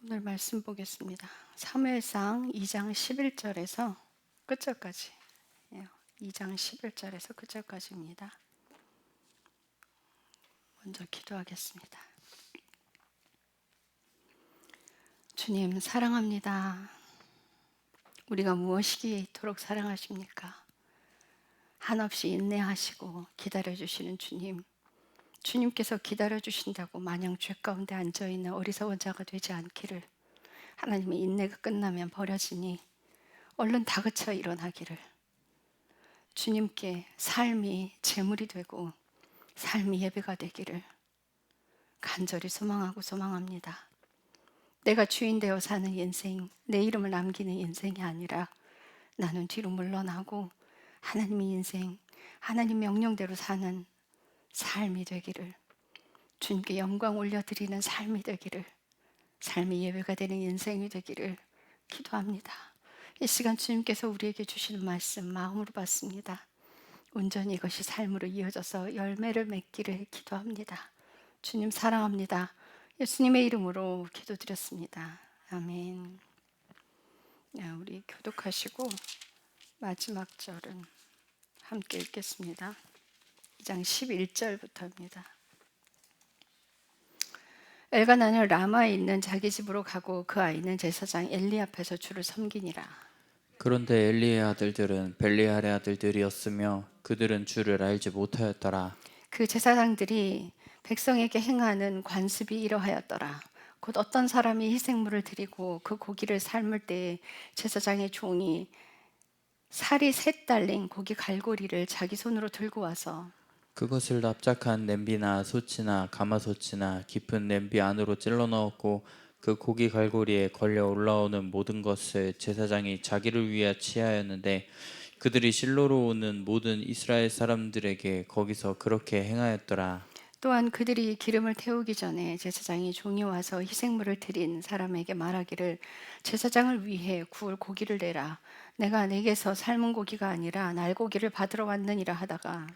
오늘 말씀 보겠습니다. 사무엘상 2장 11절에서 끝절까지. 2장 11절에서 끝절까지입니다. 먼저 기도하겠습니다. 주님 사랑합니다. 우리가 무엇이기에 이토록 사랑하십니까? 한없이 인내하시고 기다려주시는 주님. 주님께서 기다려주신다고 마냥 죄 가운데 앉아있는 어리석은 자가 되지 않기를, 하나님의 인내가 끝나면 버려지니 얼른 다그쳐 일어나기를, 주님께 삶이 제물이 되고 삶이 예배가 되기를 간절히 소망하고 소망합니다. 내가 주인 되어 사는 인생, 내 이름을 남기는 인생이 아니라 나는 뒤로 물러나고 하나님의 인생, 하나님 명령대로 사는 삶이 되기를, 주님께 영광 올려드리는 삶이 되기를, 삶이 예배가 되는 인생이 되기를 기도합니다. 이 시간 주님께서 우리에게 주시는 말씀 마음으로 받습니다. 온전히 이것이 삶으로 이어져서 열매를 맺기를 기도합니다. 주님 사랑합니다. 예수님의 이름으로 기도드렸습니다. 아멘. 우리 교독하시고 마지막 절은 함께 읽겠습니다. 2장 11절부터입니다. 엘가나는 라마에 있는 자기 집으로 가고 그 아이는 제사장 엘리 앞에서 주를 섬기니라. 그런데 엘리의 아들들은 벨리알의 아들들이었으며 그들은 주를 알지 못하였더라. 그 제사장들이 백성에게 행하는 관습이 이러하였더라. 곧 어떤 사람이 희생물을 드리고 그 고기를 삶을 때 제사장의 종이 살이 셋 달린 고기 갈고리를 자기 손으로 들고 와서 그것을 납작한 냄비나 솥이나 가마솥이나 깊은 냄비 안으로 찔러 넣었고 그 고기 갈고리에 걸려 올라오는 모든 것을 제사장이 자기를 위하여 취하였는데 그들이 실로로 오는 모든 이스라엘 사람들에게 거기서 그렇게 행하였더라. 또한 그들이 기름을 태우기 전에 제사장이 종이 와서 희생물을 드린 사람에게 말하기를, 제사장을 위해 구울 고기를 내라. 내가 내게서 삶은 고기가 아니라 날고기를 받으러 왔느니라 하다가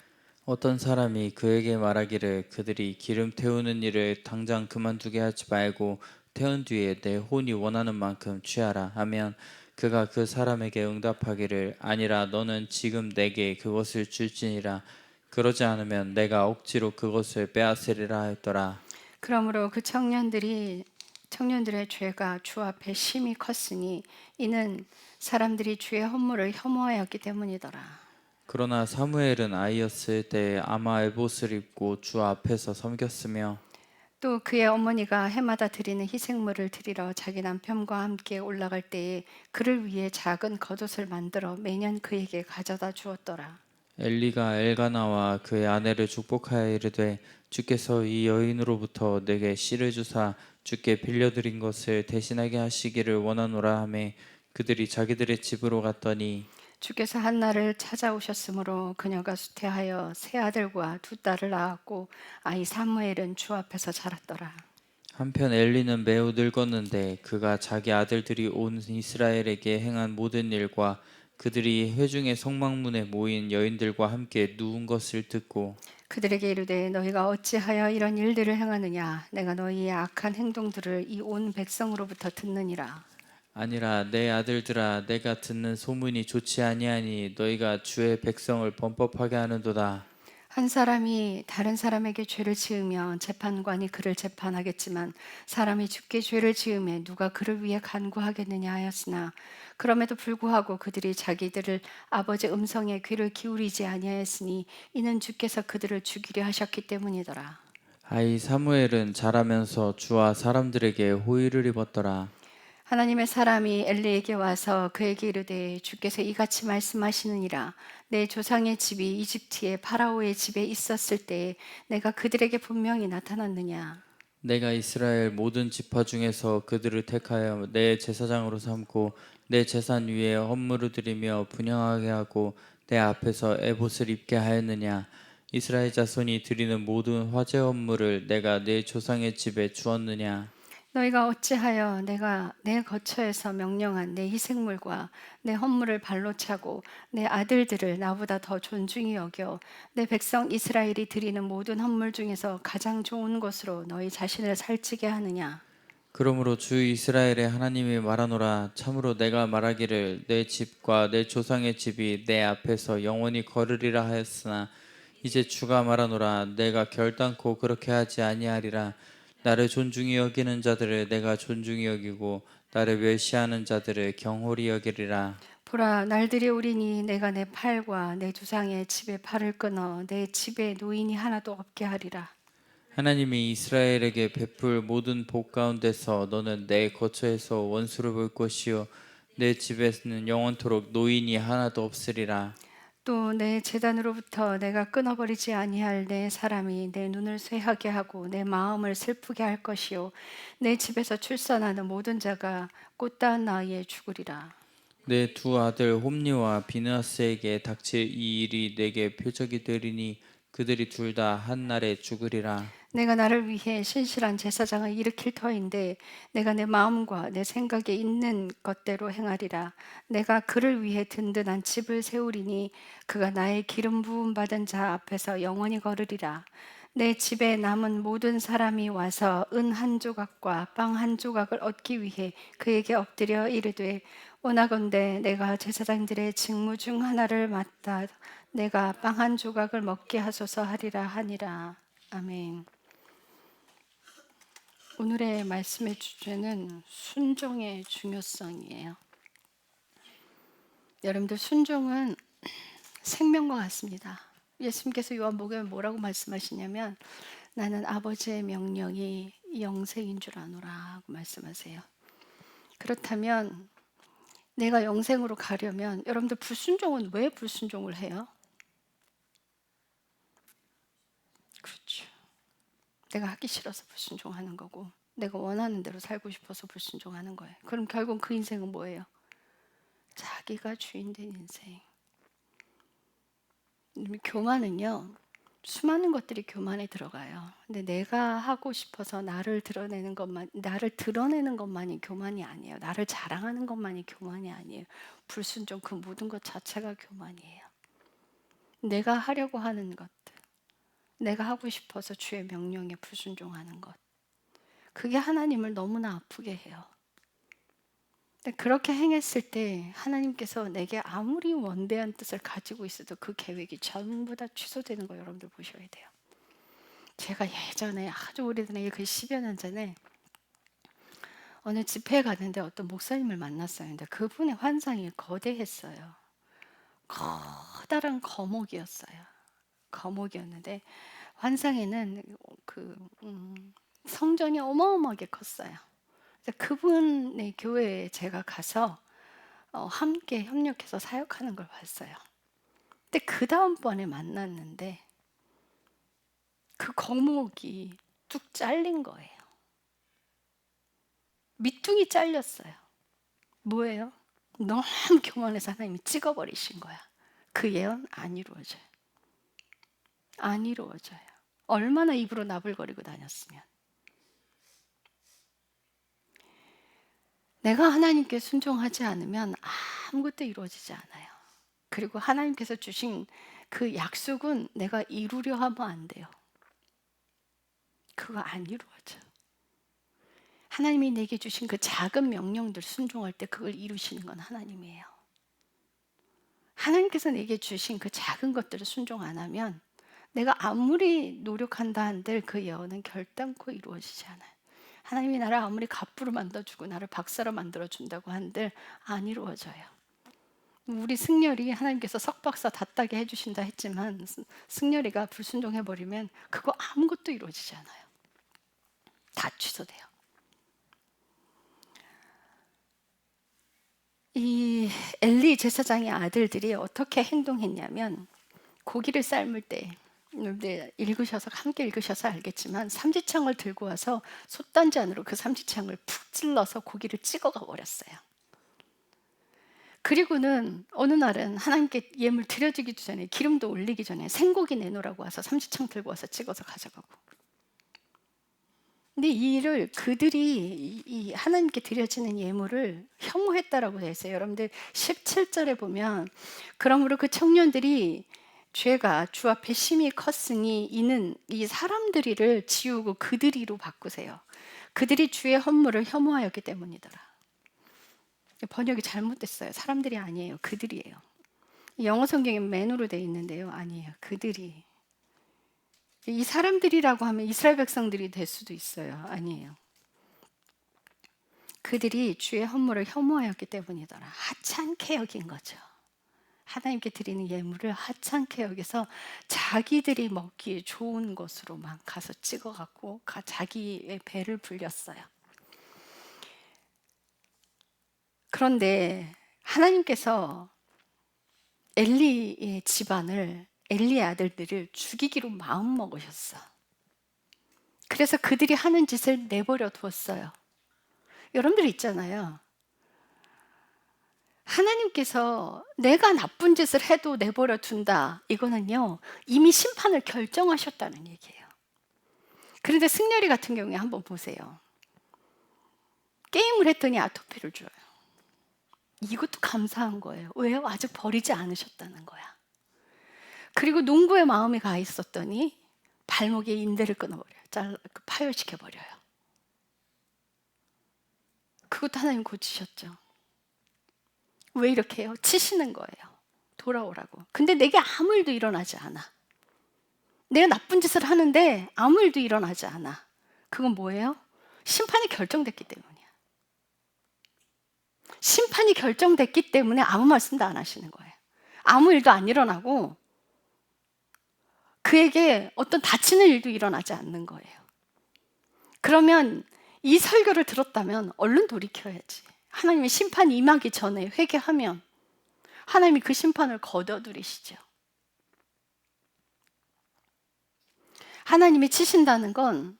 어떤 사람이 그에게 말하기를 그들이 기름 태우는 일을 당장 그만두게 하지 말고 태운 뒤에 내 혼이 원하는 만큼 취하라 하면 그가 그 사람에게 응답하기를 아니라 너는 지금 내게 그것을 줄지니라. 그러지 않으면 내가 억지로 그것을 빼앗으리라 했더라. 그러므로 그 청년들의 죄가 주 앞에 심히 컸으니 이는 사람들이 주의 허물을 혐오하였기 때문이더라. 그러나 사무엘은 아이였을 때 아마 에봇을 입고 주 앞에서 섬겼으며 또 그의 어머니가 해마다 드리는 희생물을 드리러 자기 남편과 함께 올라갈 때에 그를 위해 작은 겉옷을 만들어 매년 그에게 가져다 주었더라. 엘리가 엘가나와 그의 아내를 축복하여 이르되 주께서 이 여인으로부터 내게 씨를 주사 주께 빌려드린 것을 대신하게 하시기를 원하노라 하매 그들이 자기들의 집으로 갔더니 주께서 한나를 찾아오셨으므로 그녀가 수태하여 세 아들과 두 딸을 낳았고 아이 사무엘은 주 앞에서 자랐더라. 한편 엘리는 매우 늙었는데 그가 자기 아들들이 온 이스라엘에게 행한 모든 일과 그들이 회중의 성막문에 모인 여인들과 함께 누운 것을 듣고 그들에게 이르되 너희가 어찌하여 이런 일들을 행하느냐. 내가 너희의 악한 행동들을 이 온 백성으로부터 듣느니라. 아니라 내 아들들아 내가 듣는 소문이 좋지 아니하니 너희가 주의 백성을 범법하게 하는도다. 한 사람이 다른 사람에게 죄를 지으면 재판관이 그를 재판하겠지만 사람이 주께 죄를 지으면 누가 그를 위해 간구하겠느냐 하였으나 그럼에도 불구하고 그들이 자기들을 아버지 음성에 귀를 기울이지 아니하였으니 이는 주께서 그들을 죽이려 하셨기 때문이더라. 아이 사무엘은 자라면서 주와 사람들에게 호의를 입었더라. 하나님의 사람이 엘리에게 와서 그에게 이르되 주께서 이같이 말씀하시느니라. 내 조상의 집이 이집트의 파라오의 집에 있었을 때 내가 그들에게 분명히 나타났느냐. 내가 이스라엘 모든 지파 중에서 그들을 택하여 내 제사장으로 삼고 내 제산 위에 헌물을 드리며 분향하게 하고 내 앞에서 에봇을 입게 하였느냐. 이스라엘 자손이 드리는 모든 화제 헌물을 내가 내 조상의 집에 주었느냐. 너희가 어찌하여 내가 내 거처에서 명령한 내 희생물과 내 헌물을 발로 차고 내 아들들을 나보다 더 존중히 여겨 내 백성 이스라엘이 드리는 모든 헌물 중에서 가장 좋은 것으로 너희 자신을 살찌게 하느냐. 그러므로 주 이스라엘의 하나님이 말하노라. 참으로 내가 말하기를 내 집과 내 조상의 집이 내 앞에서 영원히 거르리라 하였으나 이제 주가 말하노라. 내가 결단코 그렇게 하지 아니하리라. 나를 존중히 여기는 자들을 내가 존중히 여기고 나를 멸시하는 자들을 경홀히 여기리라. 보라, 날들이 오리니 내가 내 팔과 내 조상의 집의 팔을 끊어 내 집에 노인이 하나도 없게 하리라. 하나님이 이스라엘에게 베풀 모든 복 가운데서 너는 내 거처에서 원수를 볼 것이요 내 집에는 영원토록 노인이 하나도 없으리라. 또 내 재단으로부터 내가 끊어버리지 아니할 내 사람이 내 눈을 쇠하게 하고 내 마음을 슬프게 할 것이요 내 집에서 출산하는 모든 자가 꽃다운 나이에 죽으리라. 내 두 아들 홈니와 비느하스에게 닥칠 이 일이 내게 표적이 되리니 그들이 둘 다 한 날에 죽으리라. 내가 나를 위해 신실한 제사장을 일으킬 터인데 내가 내 마음과 내 생각에 있는 것대로 행하리라. 내가 그를 위해 든든한 집을 세우리니 그가 나의 기름 부음 받은 자 앞에서 영원히 걸으리라. 내 집에 남은 모든 사람이 와서 은 한 조각과 빵 한 조각을 얻기 위해 그에게 엎드려 이르되 원하건대 내가 제사장들의 직무 중 하나를 맡아 내가 빵 한 조각을 먹게 하소서 하리라 하니라. 아멘. 오늘의 말씀의 주제는 순종의 중요성이에요. 여러분들, 순종은 생명과 같습니다. 예수님께서 요한복음에 뭐라고 말씀하시냐면 나는 아버지의 명령이 영생인 줄 아노라 하고 말씀하세요. 그렇다면 내가 영생으로 가려면 여러분들, 불순종은 왜 불순종을 해요? 그렇죠. 내가 하기 싫어서 불순종하는 거고 내가 원하는 대로 살고 싶어서 불순종하는 거예요. 그럼 결국 그 인생은 뭐예요? 자기가 주인 된 인생. 교만은요, 수많은 것들이 교만에 들어가요. 근데 내가 하고 싶어서 나를 드러내는 것만이 교만이 아니에요. 나를 자랑하는 것만이 교만이 아니에요. 불순종, 그 모든 것 자체가 교만이에요. 내가 하려고 하는 것들, 내가 하고 싶어서 주의 명령에 불순종하는 것, 그게 하나님을 너무나 아프게 해요. 근데 그렇게 행했을 때 하나님께서 내게 아무리 원대한 뜻을 가지고 있어도 그 계획이 전부 다 취소되는 거 여러분들 보셔야 돼요. 제가 예전에 아주 오래전에 그 10여 년 전에 어느 집회에 갔는데 어떤 목사님을 만났어요. 근데 그분의 환상이 거대했어요. 커다란 거목이었어요. 거목이었는데 환상에는 성전이 어마어마하게 컸어요. 그분의 교회에 제가 가서 함께 협력해서 사역하는 걸 봤어요. 근데 그 다음번에 만났는데 그 거목이 뚝 잘린 거예요. 밑둥이 잘렸어요. 뭐예요? 너무 교만해서 하나님이 찍어버리신 거야. 그 예언 안 이루어져요. 안 이루어져요. 얼마나 입으로 나불거리고 다녔으면. 내가 하나님께 순종하지 않으면 아무것도 이루어지지 않아요. 그리고 하나님께서 주신 그 약속은 내가 이루려 하면 안 돼요. 그거 안 이루어져. 하나님이 내게 주신 그 작은 명령들 순종할 때 그걸 이루시는 건 하나님이에요. 하나님께서 내게 주신 그 작은 것들을 순종 안 하면 내가 아무리 노력한다 한들 그 예언은 결단코 이루어지지 않아요. 하나님이 나를 아무리 갑부로 만들어주고 나를 박사로 만들어준다고 한들 안 이루어져요. 우리 승열이 하나님께서 석박사 다 따게 해주신다 했지만 승열이가 불순종해버리면 그거 아무것도 이루어지지 않아요. 다 취소돼요. 이 엘리 제사장의 아들들이 어떻게 행동했냐면 고기를 삶을 때 함께 읽으셔서 알겠지만 삼지창을 들고 와서 솥단지 안으로 그 삼지창을 푹 찔러서 고기를 찍어가 버렸어요. 그리고는 어느 날은 하나님께 예물 드려지기 전에 기름도 올리기 전에 생고기 내놓으라고 와서 삼지창 들고 와서 찍어서 가져가고. 근데 이 일을 그들이 이 하나님께 드려지는 예물을 혐오했다라고 되어 있어요. 여러분들 17절에 보면 그러므로 그 청년들이 죄가 주 앞에 심히 컸으니 이는 이 사람들이를 지우고 그들이로 바꾸세요. 그들이 주의 헌물을 혐오하였기 때문이더라. 번역이 잘못됐어요. 사람들이 아니에요. 그들이에요. 영어 성경에 맨으로 돼 있는데요. 아니에요. 그들이. 이 사람들이라고 하면 이스라엘 백성들이 될 수도 있어요. 아니에요. 그들이 주의 헌물을 혐오하였기 때문이더라. 하찮게 여긴 거죠. 하나님께 드리는 예물을 하찮게 여기서 자기들이 먹기 좋은 것으로만 가서 찍어갖고 자기의 배를 불렸어요. 그런데 하나님께서 엘리의 집안을, 엘리의 아들들을 죽이기로 마음먹으셨어. 그래서 그들이 하는 짓을 내버려 두었어요. 여러분들 있잖아요. 하나님께서 내가 나쁜 짓을 해도 내버려 둔다. 이거는요, 이미 심판을 결정하셨다는 얘기예요. 그런데 승렬이 같은 경우에 한번 보세요. 게임을 했더니 아토피를 줘요. 이것도 감사한 거예요. 왜요? 아직 버리지 않으셨다는 거야. 그리고 농부의 마음이 가 있었더니 발목에 인대를 끊어버려요. 파열시켜버려요. 그것도 하나님 고치셨죠. 왜 이렇게 해요? 치시는 거예요. 돌아오라고. 근데 내게 아무 일도 일어나지 않아. 내가 나쁜 짓을 하는데 아무 일도 일어나지 않아. 그건 뭐예요? 심판이 결정됐기 때문이야. 심판이 결정됐기 때문에 아무 말씀도 안 하시는 거예요. 아무 일도 안 일어나고 그에게 어떤 다치는 일도 일어나지 않는 거예요. 그러면 이 설교를 들었다면 얼른 돌이켜야지. 하나님의 심판이 임하기 전에 회개하면 하나님이 그 심판을 거둬들이시죠. 하나님이 치신다는 건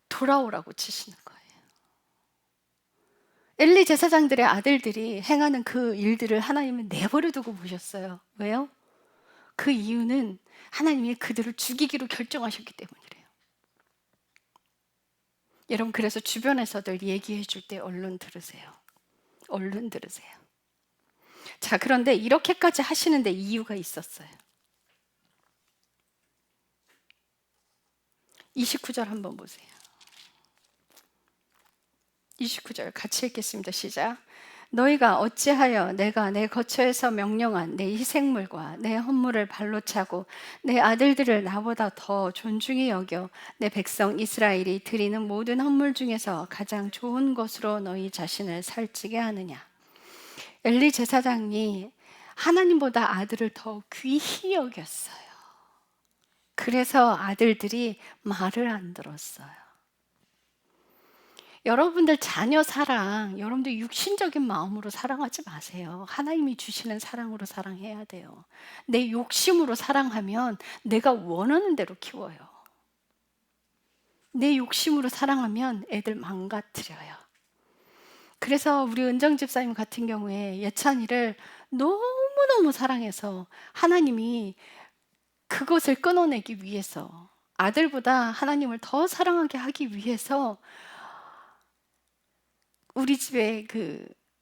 돌아오라고 치시는 거예요. 엘리 제사장들의 아들들이 행하는 그 일들을 하나님은 내버려 두고 보셨어요. 왜요? 그 이유는 하나님이 그들을 죽이기로 결정하셨기 때문이래요. 여러분, 그래서 주변에서들 얘기해 줄 때 얼른 들으세요. 얼른 들으세요. 자, 그런데 이렇게까지 하시는데 이유가 있었어요. 29절 한번 보세요. 29절 같이 읽겠습니다. 시작. 너희가 어찌하여 내가 내 거처에서 명령한 내 희생물과 내 헌물을 발로 차고 내 아들들을 나보다 더 존중히 여겨 내 백성 이스라엘이 드리는 모든 헌물 중에서 가장 좋은 것으로 너희 자신을 살찌게 하느냐. 엘리 제사장이 하나님보다 아들을 더 귀히 여겼어요. 그래서 아들들이 말을 안 들었어요. 여러분들 자녀 사랑, 여러분들 육신적인 마음으로 사랑하지 마세요. 하나님이 주시는 사랑으로 사랑해야 돼요. 내 욕심으로 사랑하면 내가 원하는 대로 키워요. 내 욕심으로 사랑하면 애들 망가뜨려요. 그래서 우리 은정 집사님 같은 경우에 예찬이를 너무너무 사랑해서 하나님이 그것을 끊어내기 위해서 아들보다 하나님을 더 사랑하게 하기 위해서 우리 집에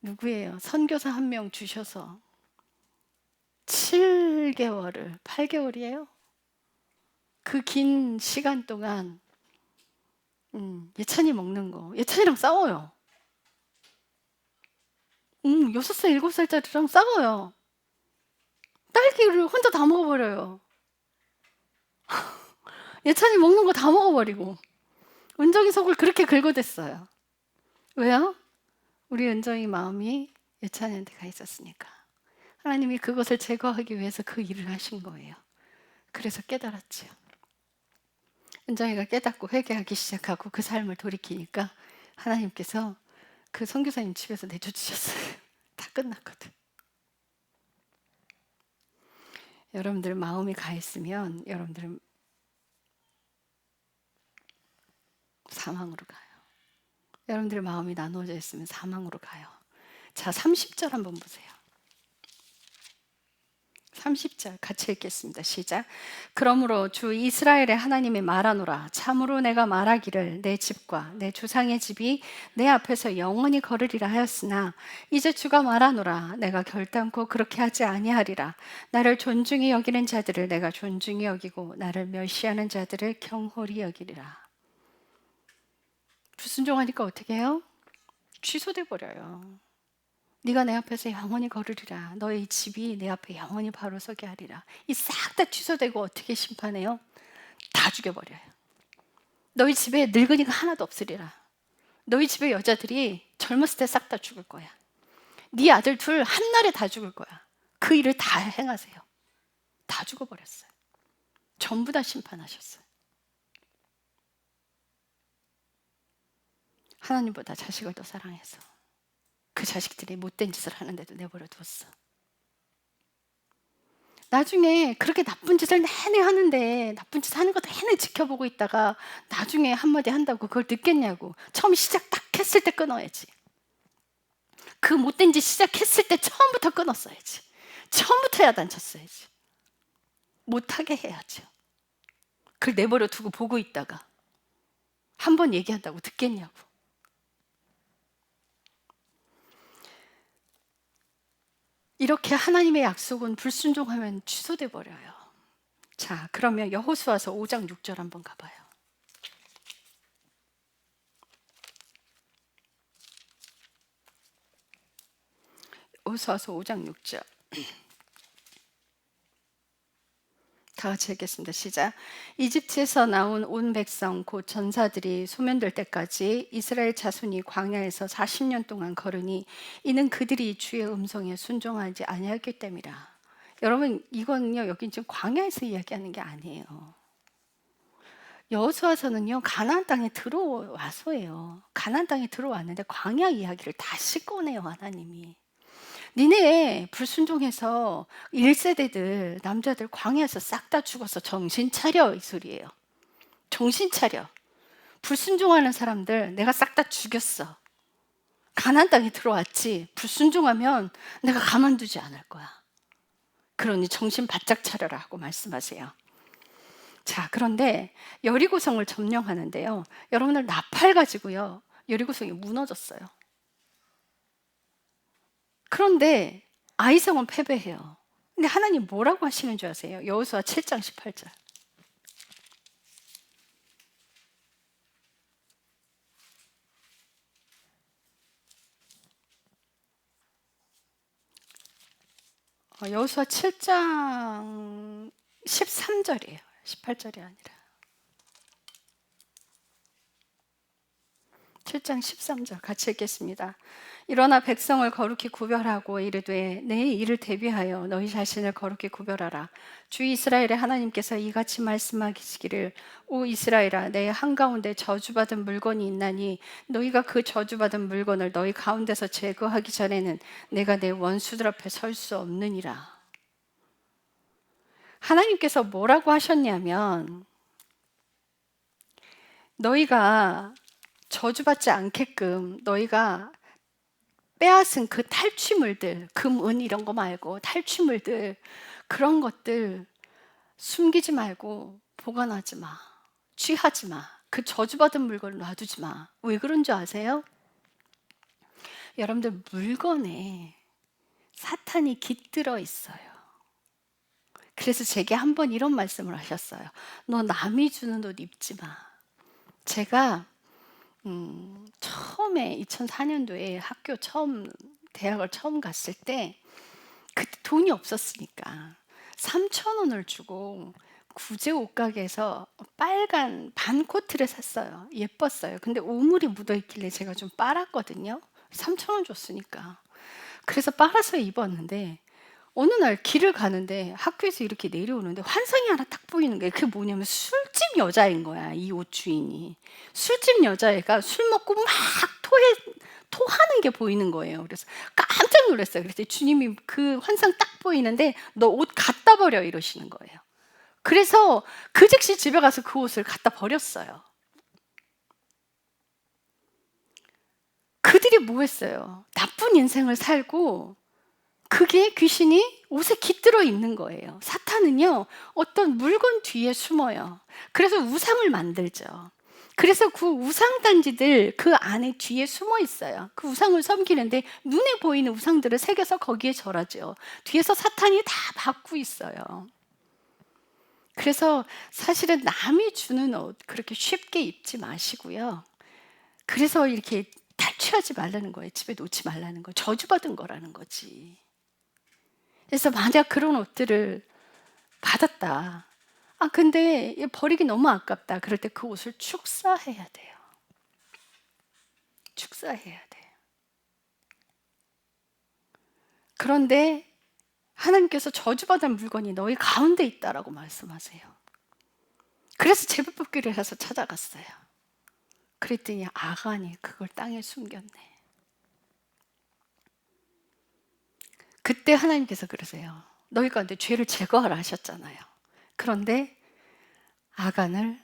누구예요? 선교사 한 명 주셔서 7개월을, 8개월이에요? 그 긴 시간 동안 예찬이 먹는 거, 예찬이랑 싸워요. 6살, 7살짜리랑 싸워요. 딸기를 혼자 다 먹어버려요. 예찬이 먹는 거 다 먹어버리고 은정이 속을 그렇게 긁어댔어요. 왜요? 우리 은정이 마음이 예찬이한테 가 있었으니까. 하나님이 그것을 제거하기 위해서 그 일을 하신 거예요. 그래서 깨달았죠. 은정이가 깨닫고 회개하기 시작하고 그 삶을 돌이키니까 하나님께서 그 선교사님 집에서 내쫓으셨어요. 다 끝났거든. 여러분들 마음이 가 있으면 여러분들은 사망으로 가요. 여러분들 마음이 나누어져 있으면 사망으로 가요. 자, 30절 한번 보세요. 30절 같이 읽겠습니다. 시작. 그러므로 주 이스라엘의 하나님이 말하노라. 참으로 내가 말하기를 내 집과 내 조상의 집이 내 앞에서 영원히 거르리라 하였으나 이제 주가 말하노라. 내가 결단코 그렇게 하지 아니하리라. 나를 존중히 여기는 자들을 내가 존중히 여기고 나를 멸시하는 자들을 경홀히 여기리라. 불순종하니까 어떻게 해요? 취소돼 버려요. 네가 내 앞에서 영원히 걸으리라. 너의 집이 내 앞에 영원히 바로 서게 하리라. 이 싹 다 취소되고 어떻게 심판해요? 다 죽여버려요. 너희 집에 늙은이가 하나도 없으리라. 너희 집의 여자들이 젊었을 때 싹 다 죽을 거야. 네 아들 둘 한날에 다 죽을 거야. 그 일을 다 행하세요. 다 죽어버렸어요. 전부 다 심판하셨어요. 하나님보다 자식을 더 사랑해서 그 자식들이 못된 짓을 하는데도 내버려 두었어. 나중에 그렇게 나쁜 짓을 내내 하는데 나쁜 짓 하는 거 내내 지켜보고 있다가 나중에 한마디 한다고 그걸 듣겠냐고. 처음 시작 딱 했을 때 끊어야지. 그 못된 짓 시작했을 때 처음부터 끊었어야지. 처음부터 야단쳤어야지. 못하게 해야죠. 그걸 내버려 두고 보고 있다가 한 번 얘기한다고 듣겠냐고. 이렇게 하나님의 약속은 불순종하면 취소돼 버려요. 자, 그러면 여호수아서 5장 6절 한번 가봐요. 여호수아서 5장 6절. 다 같이 읽겠습니다. 시작. 이집트에서 나온 온 백성 곧 전사들이 소멸될 때까지 이스라엘 자손이 광야에서 40년 동안 걸으니 이는 그들이 주의 음성에 순종하지 아니하였기 때문이라. 여러분, 이거는요, 여기 지금 광야에서 이야기하는 게 아니에요. 여호수아서는요, 가나안 땅에 들어와서예요. 가나안 땅에 들어왔는데 광야 이야기를 다시 꺼내요, 하나님이. 니네 불순종해서 1세대들 남자들 광야에서 싹 다 죽어서 정신 차려, 이 소리예요. 정신 차려. 불순종하는 사람들 내가 싹 다 죽였어. 가나안 땅에 들어왔지. 불순종하면 내가 가만두지 않을 거야. 그러니 정신 바짝 차려라 하고 말씀하세요. 자, 그런데 여리고성을 점령하는데요, 여러분들 나팔 가지고요 여리고성이 무너졌어요. 그런데 아이성은 패배해요. 근데 하나님 뭐라고 하시는 줄 아세요? 여호수아 7장 18절. 여호수아 7장 13절이에요. 18절이 아니라. 7장 13절 같이 읽겠습니다. 일어나 백성을 거룩히 구별하고 이르되 내 일을 대비하여 너희 자신을 거룩히 구별하라. 주 이스라엘의 하나님께서 이같이 말씀하시기를 오 이스라엘아 내 한가운데 저주받은 물건이 있나니 너희가 그 저주받은 물건을 너희 가운데서 제거하기 전에는 내가 내 원수들 앞에 설 수 없느니라. 하나님께서 뭐라고 하셨냐면 너희가 저주받지 않게끔 너희가 빼앗은 그 탈취물들, 금, 은 이런 거 말고 탈취물들, 그런 것들 숨기지 말고 보관하지 마. 취하지 마. 그 저주받은 물건을 놔두지 마. 왜 그런 줄 아세요? 여러분들 물건에 사탄이 깃들어 있어요. 그래서 제게 한 번 이런 말씀을 하셨어요. 너 남이 주는 옷 입지 마. 제가 처음에 2004년도에 대학을 처음 갔을 때 그때 돈이 없었으니까 3,000원을 주고 구제 옷가게에서 빨간 반 코트를 샀어요. 예뻤어요. 근데 오물이 묻어있길래 제가 좀 빨았거든요. 3,000원 줬으니까. 그래서 빨아서 입었는데 어느 날 길을 가는데 학교에서 이렇게 내려오는데 환상이 하나 딱 보이는 거예요. 그게 뭐냐면 술집 여자인 거야, 이 옷 주인이. 술집 여자애가 술 먹고 막 토하는 게 보이는 거예요. 그래서 깜짝 놀랐어요. 그래서 주님이 그 환상 딱 보이는데 너 옷 갖다 버려 이러시는 거예요. 그래서 그 즉시 집에 가서 그 옷을 갖다 버렸어요. 그들이 뭐 했어요? 나쁜 인생을 살고 그게 귀신이 옷에 깃들어 있는 거예요. 사탄은요, 어떤 물건 뒤에 숨어요. 그래서 우상을 만들죠. 그래서 그 우상단지들 그 안에 뒤에 숨어 있어요. 그 우상을 섬기는데 눈에 보이는 우상들을 새겨서 거기에 절하죠. 뒤에서 사탄이 다 받고 있어요. 그래서 사실은 남이 주는 옷 그렇게 쉽게 입지 마시고요. 그래서 이렇게 탈취하지 말라는 거예요. 집에 놓지 말라는 거. 저주받은 거라는 거지. 그래서 만약 그런 옷들을 받았다. 근데 버리기 너무 아깝다. 그럴 때 그 옷을 축사해야 돼요. 축사해야 돼. 그런데 하나님께서 저주받은 물건이 너희 가운데 있다라고 말씀하세요. 그래서 제비뽑기를 해서 찾아갔어요. 그랬더니 아간이 그걸 땅에 숨겼네. 그때 하나님께서 그러세요. 너희 가운데 죄를 제거하라 하셨잖아요. 그런데 아간을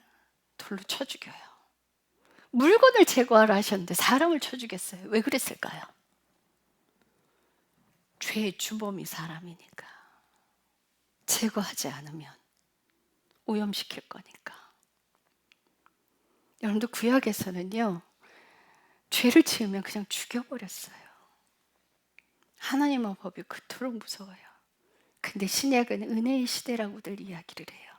돌로 쳐 죽여요. 물건을 제거하라 하셨는데 사람을 쳐 죽였어요. 왜 그랬을까요? 죄의 주범이 사람이니까. 제거하지 않으면 오염시킬 거니까. 여러분들 구약에서는요, 죄를 지으면 그냥 죽여버렸어요. 하나님의 법이 그토록 무서워요. 근데 신약은 은혜의 시대라고들 이야기를 해요.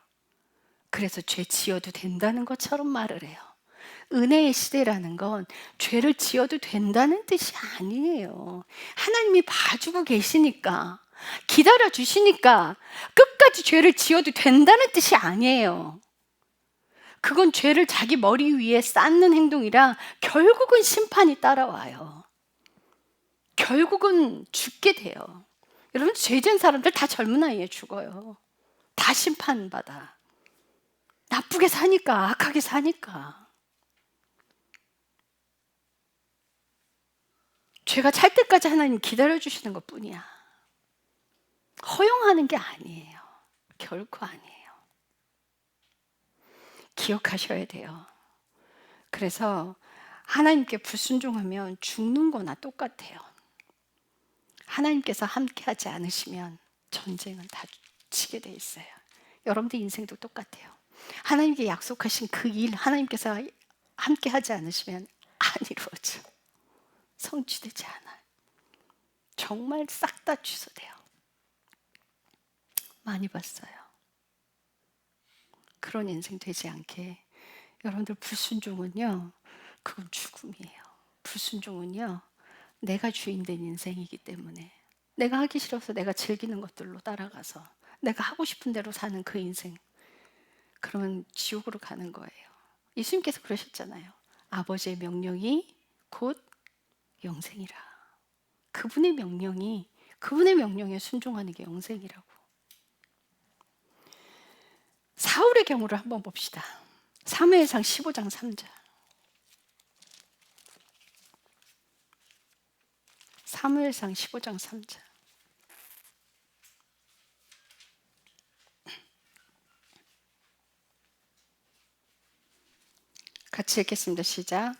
그래서 죄 지어도 된다는 것처럼 말을 해요. 은혜의 시대라는 건 죄를 지어도 된다는 뜻이 아니에요. 하나님이 봐주고 계시니까, 기다려 주시니까 끝까지 죄를 지어도 된다는 뜻이 아니에요. 그건 죄를 자기 머리 위에 쌓는 행동이라 결국은 심판이 따라와요. 결국은 죽게 돼요. 여러분, 죄진 사람들 다 젊은 나이에 죽어요. 다 심판받아. 나쁘게 사니까, 악하게 사니까. 죄가 찰 때까지 하나님 기다려주시는 것 뿐이야. 허용하는 게 아니에요. 결코 아니에요. 기억하셔야 돼요. 그래서 하나님께 불순종하면 죽는 거나 똑같아요. 하나님께서 함께하지 않으시면 전쟁은 다 지게 돼 있어요. 여러분들 인생도 똑같아요. 하나님께 약속하신 그 일 하나님께서 함께하지 않으시면 안 이루어져. 성취되지 않아요. 정말 싹 다 취소돼요. 많이 봤어요. 그런 인생 되지 않게 여러분들 불순종은요, 그건 죽음이에요. 불순종은요, 내가 주인 된 인생이기 때문에 내가 하기 싫어서 내가 즐기는 것들로 따라가서 내가 하고 싶은 대로 사는 그 인생, 그러면 지옥으로 가는 거예요. 예수님께서 그러셨잖아요. 아버지의 명령이 곧 영생이라. 그분의 명령에 순종하는 게 영생이라고. 사울의 경우를 한번 봅시다. 사무엘상 15장 3절. 사무엘상 15장 3절. 같이 읽겠습니다. 시작.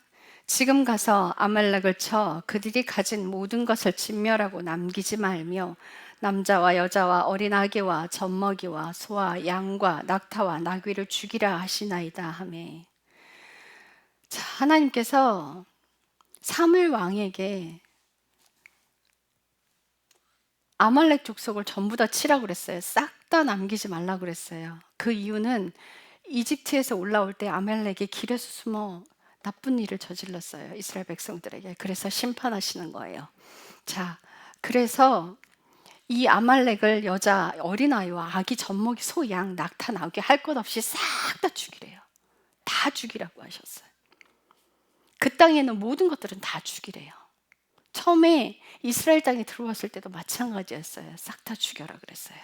지금 가서 아말렉을 쳐 그들이 가진 모든 것을 진멸하고 남기지 말며 남자와 여자와 어린 아기와 젖먹이와 소와 양과 낙타와 나귀를 죽이라 하시나이다 하매. 자, 하나님께서 사무엘 왕에게 아말렉 족속을 전부 다 치라고 그랬어요. 싹 다 남기지 말라고 그랬어요. 그 이유는 이집트에서 올라올 때 아말렉이 길에서 숨어 나쁜 일을 저질렀어요. 이스라엘 백성들에게. 그래서 심판하시는 거예요. 자, 그래서 이 아말렉을 여자, 어린아이와 아기, 젖먹이, 소, 양, 낙타, 나귀 할 것 없이 싹 다 죽이래요. 다 죽이라고 하셨어요. 그 땅에 있는 모든 것들은 다 죽이래요. 처음에 이스라엘 땅에 들어왔을 때도 마찬가지였어요. 싹 다 죽여라 그랬어요.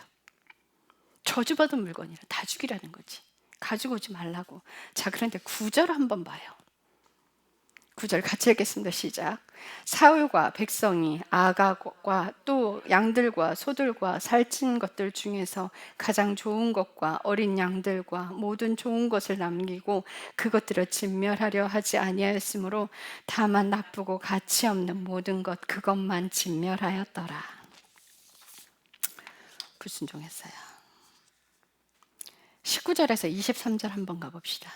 저주받은 물건이라 다 죽이라는 거지. 가지고 오지 말라고. 자, 그런데 9절 한번 봐요. 9절 같이 읽겠습니다. 시작. 사울과 백성이 아가과 또 양들과 소들과 살찐 것들 중에서 가장 좋은 것과 어린 양들과 모든 좋은 것을 남기고 그것들을 진멸하려 하지 아니하였으므로 다만 나쁘고 가치 없는 모든 것 그것만 진멸하였더라. 불순종했어요. 19절에서 23절 한번 가봅시다.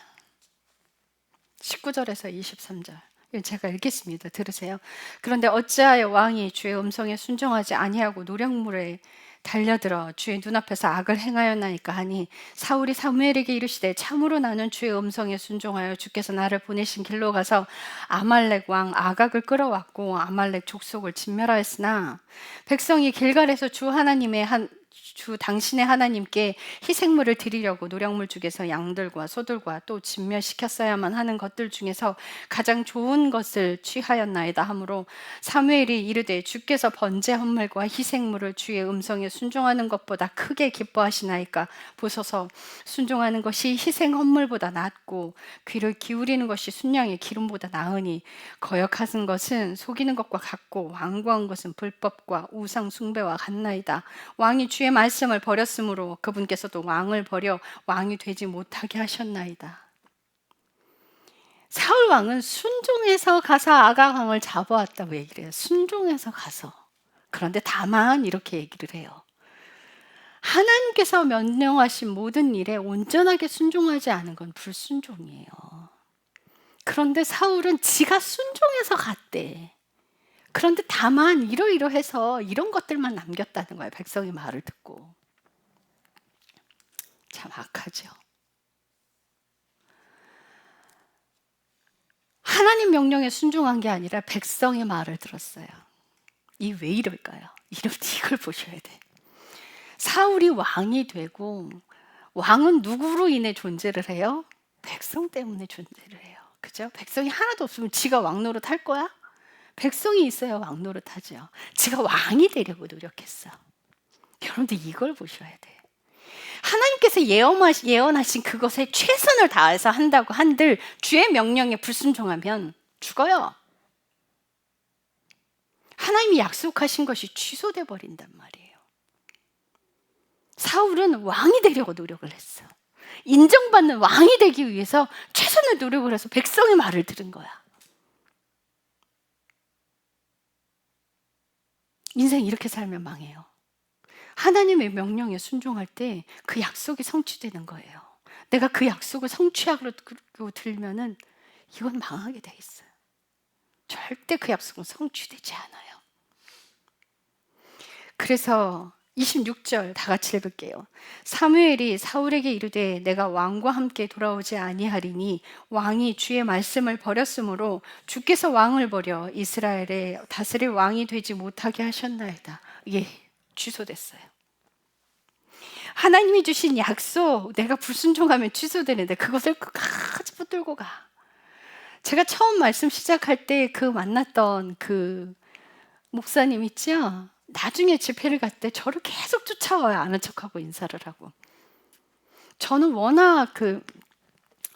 19절에서 23절. 제가 읽겠습니다. 들으세요. 그런데 어찌하여 왕이 주의 음성에 순종하지 아니하고 노략물에 달려들어 주의 눈앞에서 악을 행하였나이까 하니 사울이 사무엘에게 이르시되 참으로 나는 주의 음성에 순종하여 주께서 나를 보내신 길로 가서 아말렉 왕 아각을 끌어왔고 아말렉 족속을 진멸하였으나 백성이 길갈에서 주 당신의 하나님께 희생물을 드리려고 노력물 중에서 양들과 소들과 또 진멸시켰어야만 하는 것들 중에서 가장 좋은 것을 취하였나이다 하므로 사무엘이 이르되 주께서 번제 헌물과 희생물을 주의 음성에 순종하는 것보다 크게 기뻐하시나이까 보소서 순종하는 것이 희생 헌물보다 낫고 귀를 기울이는 것이 순양의 기름보다 나으니 거역하는 것은 속이는 것과 같고 완고한 것은 불법과 우상 숭배와 같나이다. 왕이 주의 말씀을 버렸으므로 그분께서도 왕을 버려 왕이 되지 못하게 하셨나이다. 사울 왕은 순종해서 가서 아각 왕을 잡아왔다고 얘기를 해요. 순종해서 가서. 그런데 다만 이렇게 얘기를 해요. 하나님께서 명령하신 모든 일에 온전하게 순종하지 않은 건 불순종이에요. 그런데 사울은 지가 순종해서 갔대. 그런데 다만 이러이러해서 이런 것들만 남겼다는 거예요. 백성의 말을 듣고. 참 악하죠. 하나님 명령에 순종한 게 아니라 백성의 말을 들었어요. 이 왜 이럴까요? 이걸 보셔야 돼. 사울이 왕이 되고 왕은 누구로 인해 존재를 해요? 백성 때문에 존재를 해요. 그죠? 백성이 하나도 없으면 지가 왕 노릇할 거야? 백성이 있어야 왕 노릇하죠. 지가 왕이 되려고 노력했어. 여러분들 이걸 보셔야 돼. 하나님께서 예언하신 그것에 최선을 다해서 한다고 한들 주의 명령에 불순종하면 죽어요. 하나님이 약속하신 것이 취소돼 버린단 말이에요. 사울은 왕이 되려고 노력을 했어. 인정받는 왕이 되기 위해서 최선의 노력을 해서 백성의 말을 들은 거야. 인생 이렇게 살면 망해요. 하나님의 명령에 순종할 때 그 약속이 성취되는 거예요. 내가 그 약속을 성취하고 들면은 이건 망하게 돼 있어요. 절대 그 약속은 성취되지 않아요. 그래서 26절 다 같이 읽을게요. 사무엘이 사울에게 이르되 내가 왕과 함께 돌아오지 아니하리니 왕이 주의 말씀을 버렸으므로 주께서 왕을 버려 이스라엘에 다스릴 왕이 되지 못하게 하셨나이다. 예, 취소됐어요. 하나님이 주신 약속 내가 불순종하면 취소되는데 그것을 끝까지 붙들고 가. 제가 처음 말씀 시작할 때 그 만났던 그 목사님 있죠? 나중에 집회를 갈 때 저를 계속 쫓아와요. 아는 척하고 인사를 하고. 저는 워낙 그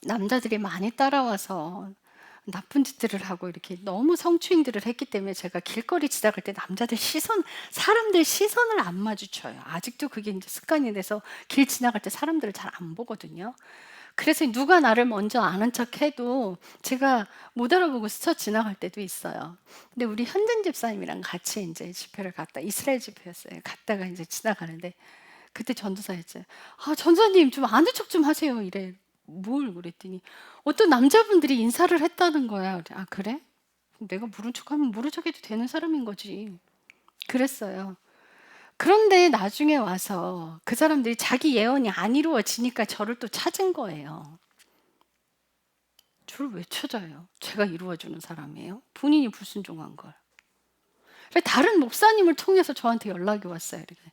남자들이 많이 따라와서 나쁜 짓들을 하고 이렇게 너무 성추행들을 했기 때문에 제가 길거리 지나갈 때 사람들 시선을 안 마주쳐요. 아직도 그게 이제 습관이 돼서 길 지나갈 때 사람들을 잘 안 보거든요. 그래서 누가 나를 먼저 아는 척 해도 제가 못 알아보고 스쳐 지나갈 때도 있어요. 근데 우리 현진 집사님이랑 같이 이제 집회를 갔다, 이스라엘 집회였어요. 갔다가 이제 지나가는데 그때 전도사였죠. 아, 전사님 좀 아는 척 좀 하세요. 이래. 뭘 그랬더니 어떤 남자분들이 인사를 했다는 거야. 아, 그래? 내가 모른 척하면 모른 척해도 되는 사람인 거지. 그랬어요. 그런데 나중에 와서 그 사람들이 자기 예언이 안 이루어지니까 저를 또 찾은 거예요. 저를 왜 찾아요? 제가 이루어주는 사람이에요? 본인이 불순종한 걸. 다른 목사님을 통해서 저한테 연락이 왔어요. 이렇게.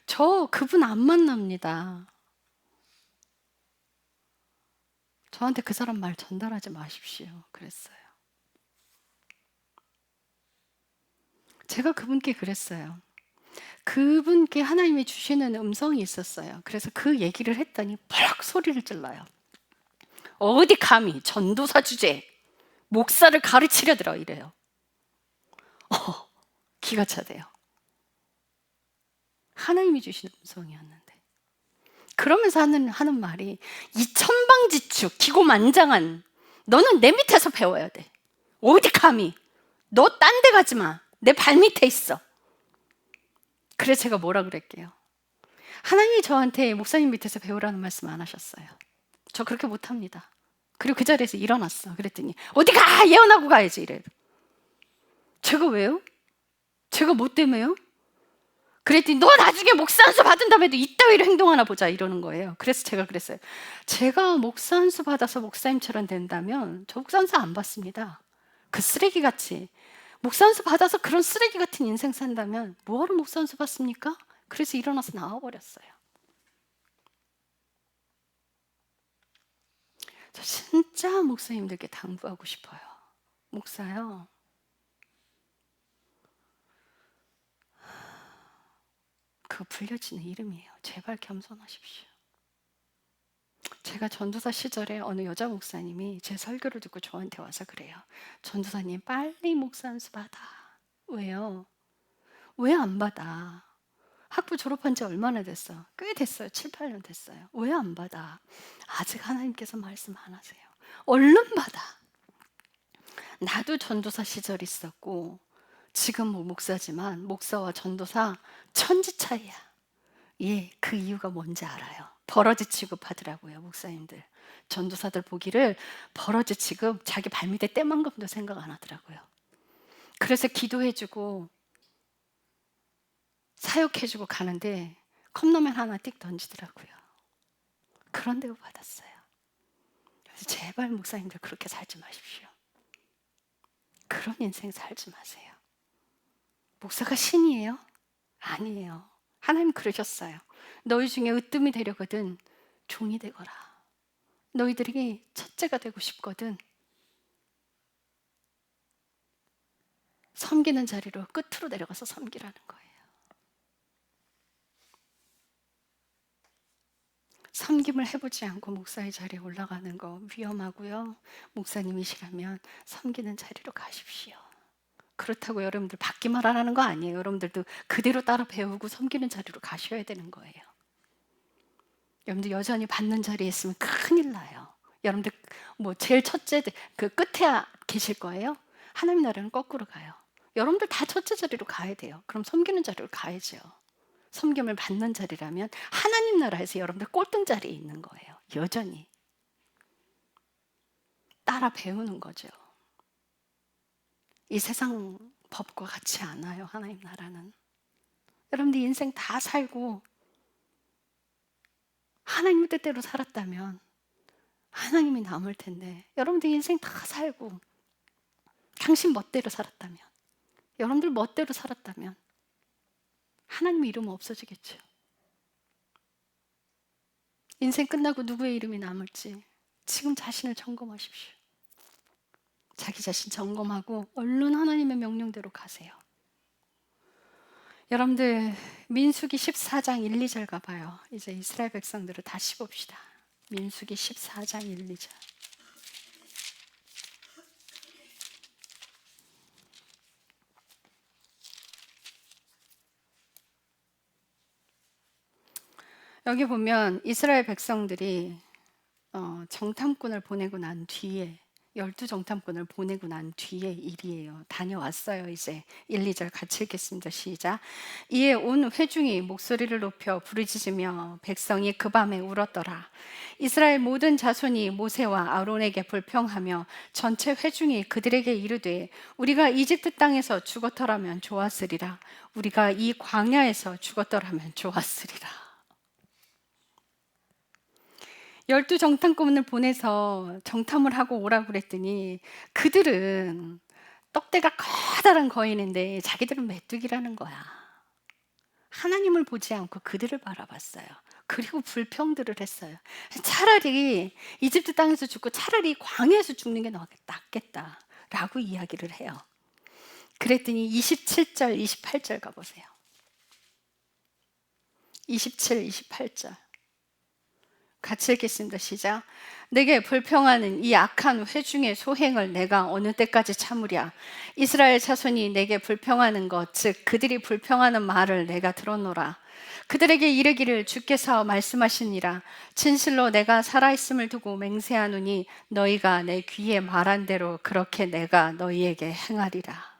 저 그분 안 만납니다. 저한테 그 사람 말 전달하지 마십시오. 그랬어요. 제가 그분께 그랬어요. 그분께 하나님이 주시는 음성이 있었어요. 그래서 그 얘기를 했더니 펄럭 소리를 질러요. 어디 감히 전도사 주제 목사를 가르치려 들어 이래요. 기가 차대요. 하나님이 주시는 음성이었는데. 그러면서 하는 말이 이 천방지축 기고만장한 너는 내 밑에서 배워야 돼. 어디 감히 너 딴 데 가지 마. 내 발 밑에 있어. 그래서 제가 뭐라 그랬게요? 하나님이 저한테 목사님 밑에서 배우라는 말씀 안 하셨어요. 저 그렇게 못합니다. 그리고 그 자리에서 일어났어. 그랬더니 어디 가! 예언하고 가야지 이래. 제가 왜요? 제가 뭐 때문에요? 그랬더니 너 나중에 목사 안수 받은 다음에도 이따위로 행동하나 보자 이러는 거예요. 그래서 제가 그랬어요. 제가 목사 안수 받아서 목사님처럼 된다면 저 목사 안수 안 받습니다. 그 쓰레기같이 목사 안수 받아서 그런 쓰레기 같은 인생 산다면 뭐하러 목사 안수 받습니까? 그래서 일어나서 나와버렸어요. 저 진짜 목사님들께 당부하고 싶어요. 목사요, 그거 불려지는 이름이에요. 제발 겸손하십시오. 제가 전도사 시절에 어느 여자 목사님이 제 설교를 듣고 저한테 와서 그래요. 전도사님 빨리 목사 안수 받아. 왜요? 왜 안 받아? 학부 졸업한 지 얼마나 됐어? 꽤 됐어요. 7, 8년 됐어요. 왜 안 받아? 아직 하나님께서 말씀 안 하세요. 얼른 받아. 나도 전도사 시절 있었고 지금 뭐 목사지만 목사와 전도사 천지 차이야. 예, 그 이유가 뭔지 알아요. 버러지 취급하더라고요, 목사님들. 전도사들 보기를 버러지 취급, 자기 발밑에 때만큼도 생각 안 하더라고요. 그래서 기도해주고 사역해주고 가는데 컵라면 하나 띡 던지더라고요. 그런 대우 받았어요. 그래서 제발 목사님들 그렇게 살지 마십시오. 그런 인생 살지 마세요. 목사가 신이에요? 아니에요. 하나님 그러셨어요. 너희 중에 으뜸이 되려거든 종이 되거라. 너희들이 첫째가 되고 싶거든 섬기는 자리로 끝으로 내려가서 섬기라는 거예요. 섬김을 해보지 않고 목사의 자리에 올라가는 거 위험하고요. 목사님이시라면 섬기는 자리로 가십시오. 그렇다고 여러분들 받기만 하라는 거 아니에요. 여러분들도 그대로 따라 배우고 섬기는 자리로 가셔야 되는 거예요. 여러분들 여전히 받는 자리에 있으면 큰일 나요. 여러분들 뭐 제일 첫째 그 끝에 계실 거예요? 하나님 나라는 거꾸로 가요. 여러분들 다 첫째 자리로 가야 돼요. 그럼 섬기는 자리로 가야죠. 섬김을 받는 자리라면 하나님 나라에서 여러분들 꼴등 자리에 있는 거예요. 여전히 따라 배우는 거죠. 이 세상 법과 같지 않아요. 하나님 나라는. 여러분들 인생 다 살고 하나님 뜻대로 살았다면 하나님이 남을 텐데, 여러분들 인생 다 살고 당신 멋대로 살았다면, 여러분들 멋대로 살았다면 하나님 이름은 없어지겠죠. 인생 끝나고 누구의 이름이 남을지 지금 자신을 점검하십시오. 자기 자신 점검하고 얼른 하나님의 명령대로 가세요. 여러분들 민수기 14장 1, 2절 가봐요. 이제 이스라엘 백성들을 다시 봅시다. 민수기 14장 1, 2절. 여기 보면 이스라엘 백성들이 정탐꾼을 보내고 난 뒤에 12정탐꾼을 보내고 난 뒤에 일이에요. 다녀왔어요. 이제 1, 2절 같이 읽겠습니다. 시작. 이에 온 회중이 목소리를 높여 부르짖으며 백성이 그 밤에 울었더라. 이스라엘 모든 자손이 모세와 아론에게 불평하며 전체 회중이 그들에게 이르되 우리가 이집트 땅에서 죽었더라면 좋았으리라. 우리가 이 광야에서 죽었더라면 좋았으리라. 12정탐꾼을 보내서 정탐을 하고 오라고 그랬더니 그들은 떡대가 커다란 거인인데 자기들은 메뚜기라는 거야. 하나님을 보지 않고 그들을 바라봤어요. 그리고 불평들을 했어요. 차라리 이집트 땅에서 죽고 차라리 광야에서 죽는 게 낫겠다라고 이야기를 해요. 그랬더니 27절, 28절 가보세요. 27, 28절 같이 읽겠습니다. 시작. 내게 불평하는 이 악한 회중의 소행을 내가 어느 때까지 참으랴. 이스라엘 자손이 내게 불평하는 것, 즉 그들이 불평하는 말을 내가 들었노라. 그들에게 이르기를 주께서 말씀하시니라. 진실로 내가 살아있음을 두고 맹세하노니 너희가 내 귀에 말한 대로 그렇게 내가 너희에게 행하리라.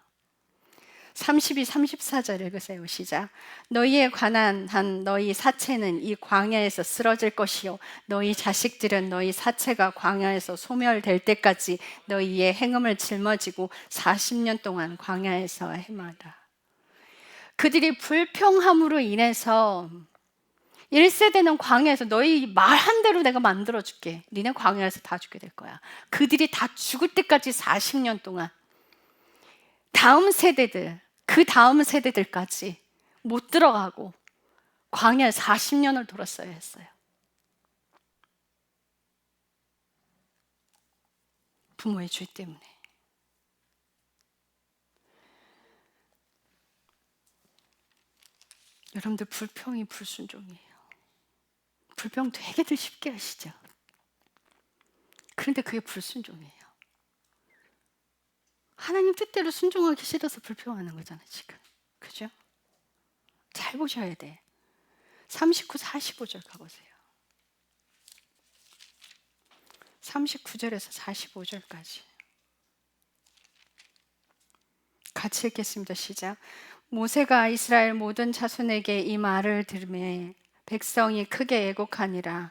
32, 34절 읽으세요. 시작. 너희에 관한 한 너희 사체는 이 광야에서 쓰러질 것이요 너희 자식들은 너희 사체가 광야에서 소멸될 때까지 너희의 행음을 짊어지고 40년 동안 광야에서 헤매라. 그들이 불평함으로 인해서 1세대는 광야에서 너희 말한 대로 내가 만들어줄게. 니네 광야에서 다 죽게 될 거야. 그들이 다 죽을 때까지 40년 동안 다음 세대들, 그 다음 세대들까지 못 들어가고 광야에 40년을 돌았어야 했어요. 부모의 죄 때문에. 여러분들 불평이 불순종이에요. 불평 되게들 쉽게 하시죠. 그런데 그게 불순종이에요. 하나님 뜻대로 순종하기 싫어서 불평하는 거잖아요, 지금. 그죠? 잘 보셔야 돼. 39, 45절 가보세요. 39절에서 45절까지. 같이 읽겠습니다. 시작. 모세가 이스라엘 모든 자손에게 이 말을 들으매 백성이 크게 애곡하니라.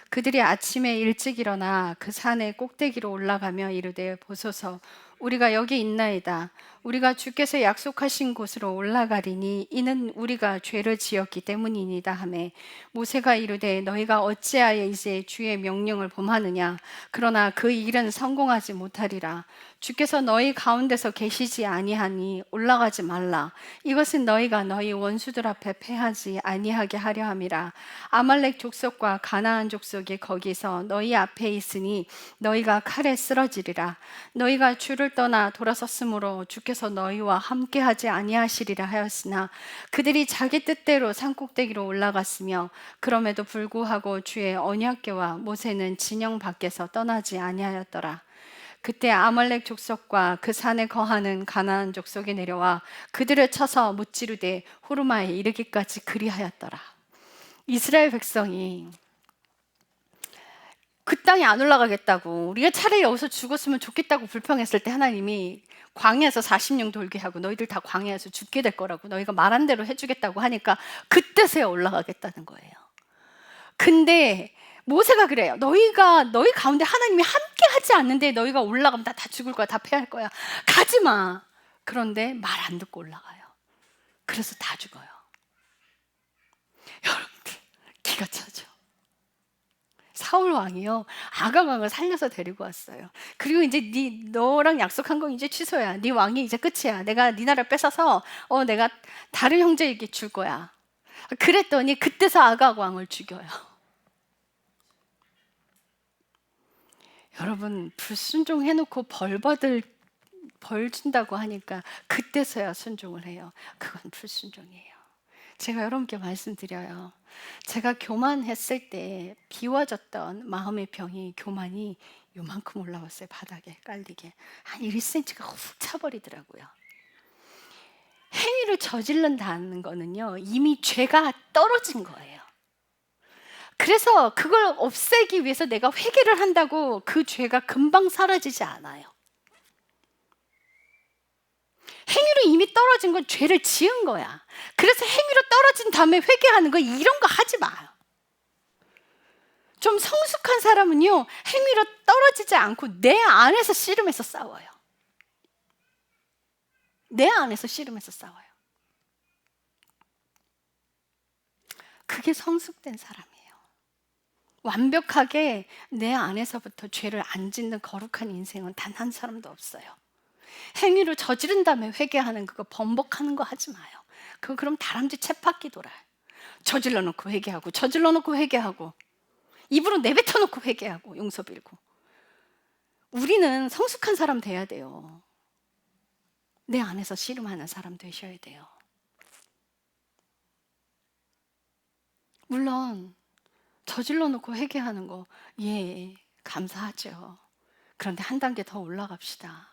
그들이 아침에 일찍 일어나 그 산의 꼭대기로 올라가며 이르되 보소서 우리가 여기 있나이다. 우리가 주께서 약속하신 곳으로 올라가리니 이는 우리가 죄를 지었기 때문이니다 하매 모세가 이르되 너희가 어찌하여 이제 주의 명령을 범하느냐. 그러나 그 일은 성공하지 못하리라. 주께서 너희 가운데서 계시지 아니하니 올라가지 말라. 이것은 너희가 너희 원수들 앞에 패하지 아니하게 하려 함이라. 아말렉 족속과 가나안 족속이 거기서 너희 앞에 있으니 너희가 칼에 쓰러지리라. 너희가 주를 떠나 돌아섰으므로 주께서 너희와 함께하지 아니하시리라 하였으나 그들이 자기 뜻대로 산꼭대기로 올라갔으며 그럼에도 불구하고 주의 언약궤와 모세는 진영 밖에서 떠나지 아니하였더라. 그때 아말렉 족속과 그 산에 거하는 가나안 족속이 내려와 그들을 쳐서 무찌르되 호르마에 이르기까지 그리하였더라. 이스라엘 백성이 그 땅에 안 올라가겠다고, 우리가 차라리 여기서 죽었으면 좋겠다고 불평했을 때 하나님이 광야에서 40년 돌게 하고 너희들 다 광야에서 죽게 될 거라고 너희가 말한 대로 해주겠다고 하니까 그때서야 올라가겠다는 거예요. 근데 모세가 그래요. 너희 가운데 하나님이 함께 하지 않는데 너희가 올라가면 다 죽을 거야. 다 패할 거야. 가지 마. 그런데 말 안 듣고 올라가요. 그래서 다 죽어요. 여러분들 기가 차죠. 사울 왕이요, 아각 왕을 살려서 데리고 왔어요. 그리고 이제 너랑 약속한 거 이제 취소야. 네 왕이 이제 끝이야. 내가 네 나라 뺏어서 내가 다른 형제에게 줄 거야. 그랬더니 그때서 아각 왕을 죽여요. 여러분 불순종해놓고 벌 준다고 하니까 그때서야 순종을 해요. 그건 불순종이에요. 제가 여러분께 말씀드려요. 제가 교만했을 때 비워졌던 마음의 병이, 교만이 요만큼 올라왔어요. 바닥에 깔리게 한 1cm가 훅 차버리더라고요. 행위를 저지른다는 거는요, 이미 죄가 떨어진 거예요. 그래서 그걸 없애기 위해서 내가 회개를 한다고 그 죄가 금방 사라지지 않아요. 행위로 이미 떨어진 건 죄를 지은 거야. 그래서 행위로 떨어진 다음에 회개하는 거, 이런 거 하지 마요. 좀 성숙한 사람은요, 행위로 떨어지지 않고 내 안에서 씨름해서 싸워요. 내 안에서 씨름해서 싸워요. 그게 성숙된 사람이에요. 완벽하게 내 안에서부터 죄를 안 짓는 거룩한 인생은 단 한 사람도 없어요. 행위로 저지른 다음에 회개하는 그거, 번복하는 거 하지 마요. 그거 그럼 다람쥐 쳇바퀴 돌아요. 저질러 놓고 회개하고, 저질러 놓고 회개하고, 입으로 내뱉어 놓고 회개하고, 용서 빌고. 우리는 성숙한 사람 돼야 돼요. 내 안에서 씨름하는 사람 되셔야 돼요. 물론 저질러 놓고 회개하는 거, 예, 감사하죠. 그런데 한 단계 더 올라갑시다.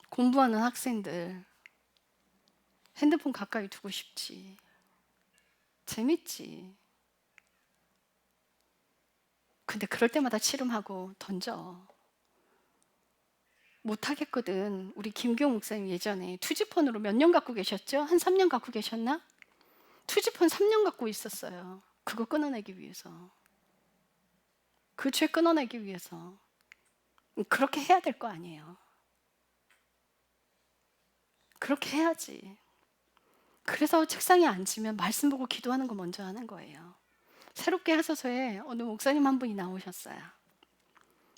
공부하는 학생들, 핸드폰 가까이 두고 싶지. 재밌지. 근데 그럴 때마다 치름하고 던져. 못하겠거든. 우리 김경 목사님 예전에 투지폰으로 몇 년 갖고 계셨죠? 한 3년 갖고 계셨나? 투지폰 3년 갖고 있었어요. 그거 끊어내기 위해서. 그 죄 끊어내기 위해서. 그렇게 해야 될 거 아니에요. 그렇게 해야지. 그래서 책상에 앉으면 말씀 보고 기도하는 거 먼저 하는 거예요. 새롭게 하소서에 어느 목사님 한 분이 나오셨어요.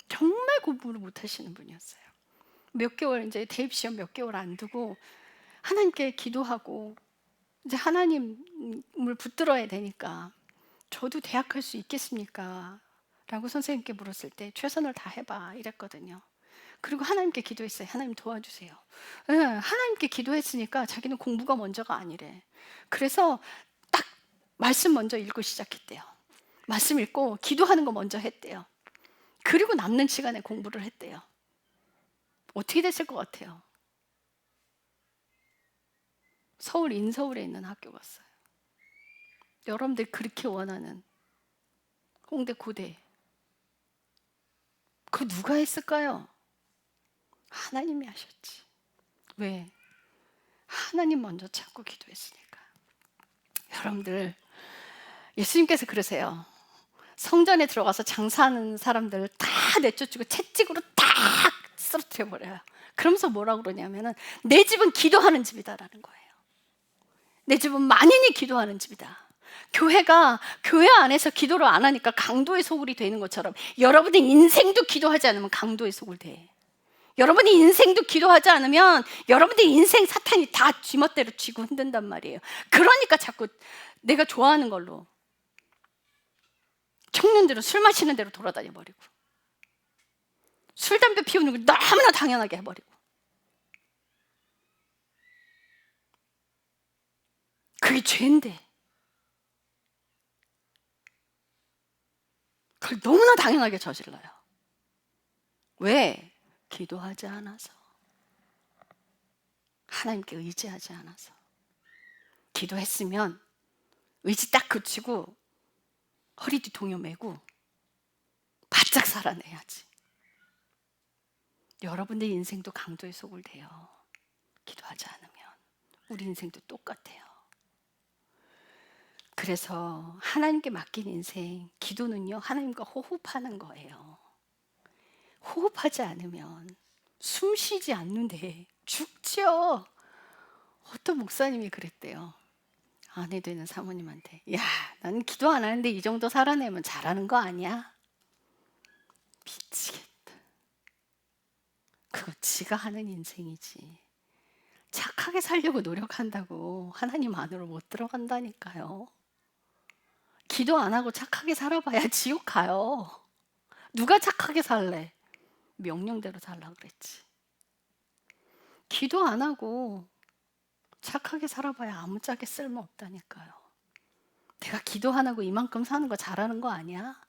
정말 공부를 못 하시는 분이었어요. 몇 개월 이제 대입 시험 몇 개월 안 두고 하나님께 기도하고 이제 하나님을 붙들어야 되니까 저도 대학 갈 수 있겠습니까? 라고 선생님께 물었을 때 최선을 다해봐 이랬거든요. 그리고 하나님께 기도했어요. 하나님 도와주세요. 예, 하나님께 기도했으니까 자기는 공부가 먼저가 아니래. 그래서 딱 말씀 먼저 읽고 시작했대요. 말씀 읽고 기도하는 거 먼저 했대요. 그리고 남는 시간에 공부를 했대요. 어떻게 됐을 것 같아요? 서울 인서울에 있는 학교 갔어요. 여러분들 그렇게 원하는 홍대 고대, 그거 누가 했을까요? 하나님이 하셨지. 왜? 하나님 먼저 찾고 기도했으니까. 여러분들, 예수님께서 그러세요. 성전에 들어가서 장사하는 사람들 다 내쫓고 채찍으로 딱 쓰러뜨려 버려요. 그러면서 뭐라고 그러냐면은 내 집은 기도하는 집이다라는 거예요. 내 집은 만인이 기도하는 집이다. 교회가 교회 안에서 기도를 안 하니까 강도의 소굴이 되는 것처럼 여러분의 인생도 기도하지 않으면 강도의 소굴 돼. 여러분이 인생도 기도하지 않으면 여러분의 인생 사탄이 다 쥐멋대로 쥐고 흔든단 말이에요. 그러니까 자꾸 내가 좋아하는 걸로 청년들은 술 마시는 대로 돌아다녀 버리고 술 담배 피우는 걸 너무나 당연하게 해버리고 그게 죄인데 그걸 너무나 당연하게 저질러요. 왜? 기도하지 않아서, 하나님께 의지하지 않아서. 기도했으면 의지 딱 그치고 허리뒤 동요 매고 바짝 살아내야지. 여러분의 인생도 강도의 속을 대요. 기도하지 않으면 우리 인생도 똑같아요. 그래서 하나님께 맡긴 인생, 기도는요 하나님과 호흡하는 거예요. 호흡하지 않으면 숨 쉬지 않는데 죽죠. 어떤 목사님이 그랬대요. 아내 되는 사모님한테, 야, 나는 기도 안 하는데 이 정도 살아내면 잘하는 거 아니야? 미치겠다. 그거 지가 하는 인생이지. 착하게 살려고 노력한다고 하나님 안으로 못 들어간다니까요. 기도 안 하고 착하게 살아봐야 지옥 가요. 누가 착하게 살래? 명령대로 살라 그랬지. 기도 안 하고 착하게 살아봐야 아무짝에 쓸모없다니까요. 내가 기도 안 하고 이만큼 사는 거 잘하는 거 아니야?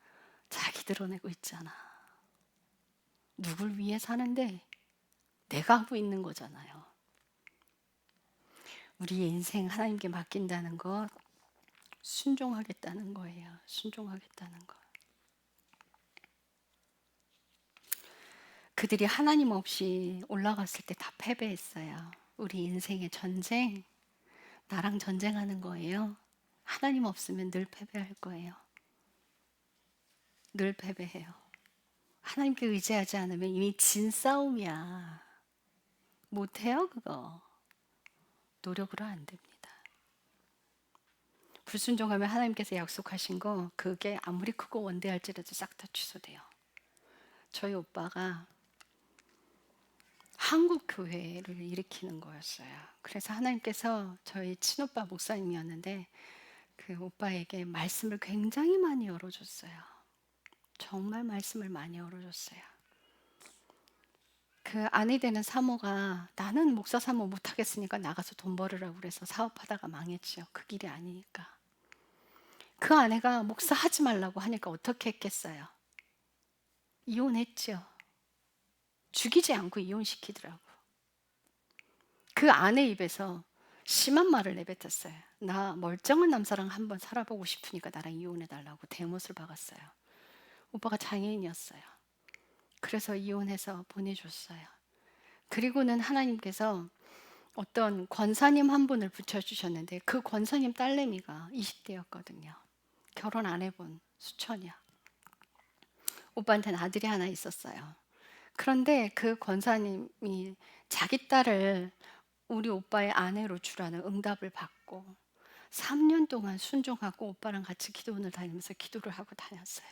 자기 드러내고 있잖아. 누굴 위해 사는데 내가 하고 있는 거잖아요. 우리의 인생 하나님께 맡긴다는 것, 순종하겠다는 거예요. 순종하겠다는 것. 그들이 하나님 없이 올라갔을 때 다 패배했어요. 우리 인생의 전쟁, 나랑 전쟁하는 거예요. 하나님 없으면 늘 패배할 거예요. 늘 패배해요. 하나님께 의지하지 않으면 이미 진 싸움이야. 못해요, 그거. 노력으로 안 됩니다. 불순종하면 하나님께서 약속하신 거, 그게 아무리 크고 원대할지라도 싹 다 취소돼요. 저희 오빠가 한국 교회를 일으키는 거였어요. 그래서 하나님께서 저희 친오빠 목사님이었는데 그 오빠에게 말씀을 굉장히 많이 열어줬어요. 정말 말씀을 많이 열어줬어요. 그 아내 되는 사모가 나는 목사 사모 못하겠으니까 나가서 돈 벌으라고 그래서 사업하다가 망했죠. 그 길이 아니니까. 그 아내가 목사 하지 말라고 하니까 어떻게 했겠어요? 이혼했죠. 죽이지 않고 이혼시키더라고. 그 아내 입에서 심한 말을 내뱉었어요. 나 멀쩡한 남자랑 한번 살아보고 싶으니까 나랑 이혼해달라고 대못을 박았어요. 오빠가 장애인이었어요. 그래서 이혼해서 보내줬어요. 그리고는 하나님께서 어떤 권사님 한 분을 붙여주셨는데 그 권사님 딸내미가 20대였거든요. 결혼 안 해본 수천이야. 오빠한테는 아들이 하나 있었어요. 그런데 그 권사님이 자기 딸을 우리 오빠의 아내로 주라는 응답을 받고 3년 동안 순종하고 오빠랑 같이 기도원을 다니면서 기도를 하고 다녔어요.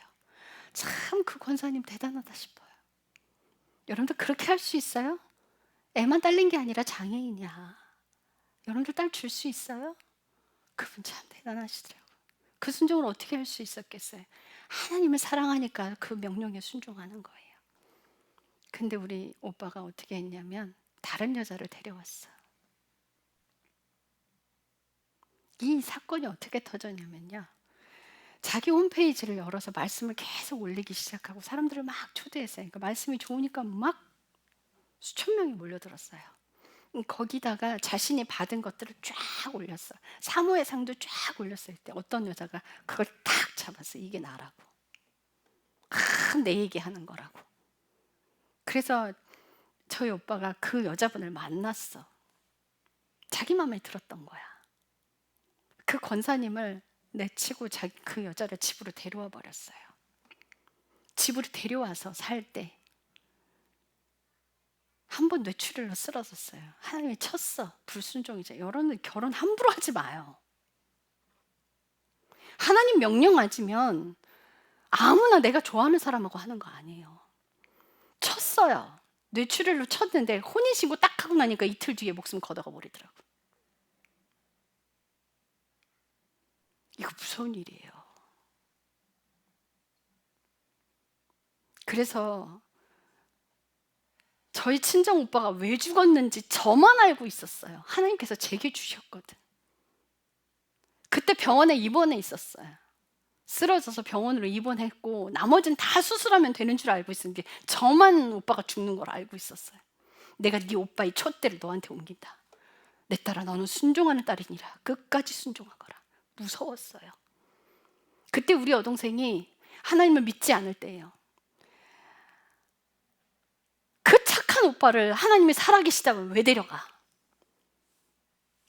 참 그 권사님 대단하다 싶어요. 여러분들 그렇게 할 수 있어요? 애만 딸린 게 아니라 장애인이야. 여러분들 딸 줄 수 있어요? 그분 참 대단하시더라고요. 그 순종을 어떻게 할 수 있었겠어요? 하나님을 사랑하니까 그 명령에 순종하는 거예요. 근데 우리 오빠가 어떻게 했냐면 다른 여자를 데려왔어. 이 사건이 어떻게 터졌냐면요, 자기 홈페이지를 열어서 말씀을 계속 올리기 시작하고 사람들을 막 초대했어요. 그러니까 말씀이 좋으니까 막 수천 명이 몰려들었어요. 거기다가 자신이 받은 것들을 쫙 올렸어. 사모의 상도 쫙 올렸을 때 어떤 여자가 그걸 탁 잡았어. 이게 나라고. 내 얘기하는 거라고. 그래서 저희 오빠가 그 여자분을 만났어. 자기 마음에 들었던 거야. 그 권사님을 내치고 그 여자를 집으로 데려와 버렸어요. 집으로 데려와서 살 때 한 번 뇌출혈로 쓰러졌어요. 하나님이 쳤어. 불순종이죠. 여러분 결혼 함부로 하지 마요. 하나님 명령 맞으면 아무나 내가 좋아하는 사람하고 하는 거 아니에요. 쳤어요. 뇌출혈로 쳤는데 혼인신고 딱 하고 나니까 이틀 뒤에 목숨 걷어가 버리더라고. 이거 무서운 일이에요. 그래서 저희 친정 오빠가 왜 죽었는지 저만 알고 있었어요. 하나님께서 제게 주셨거든. 그때 병원에 입원해 있었어요. 쓰러져서 병원으로 입원했고 나머지는 다 수술하면 되는 줄 알고 있었는데 저만 오빠가 죽는 걸 알고 있었어요. 내가 네 오빠의 촛대를 너한테 옮긴다. 내 딸아, 너는 순종하는 딸이니라. 끝까지 순종하거라. 무서웠어요. 그때 우리 여동생이 하나님을 믿지 않을 때예요. 그 착한 오빠를 하나님이 살아계시다면 왜 데려가?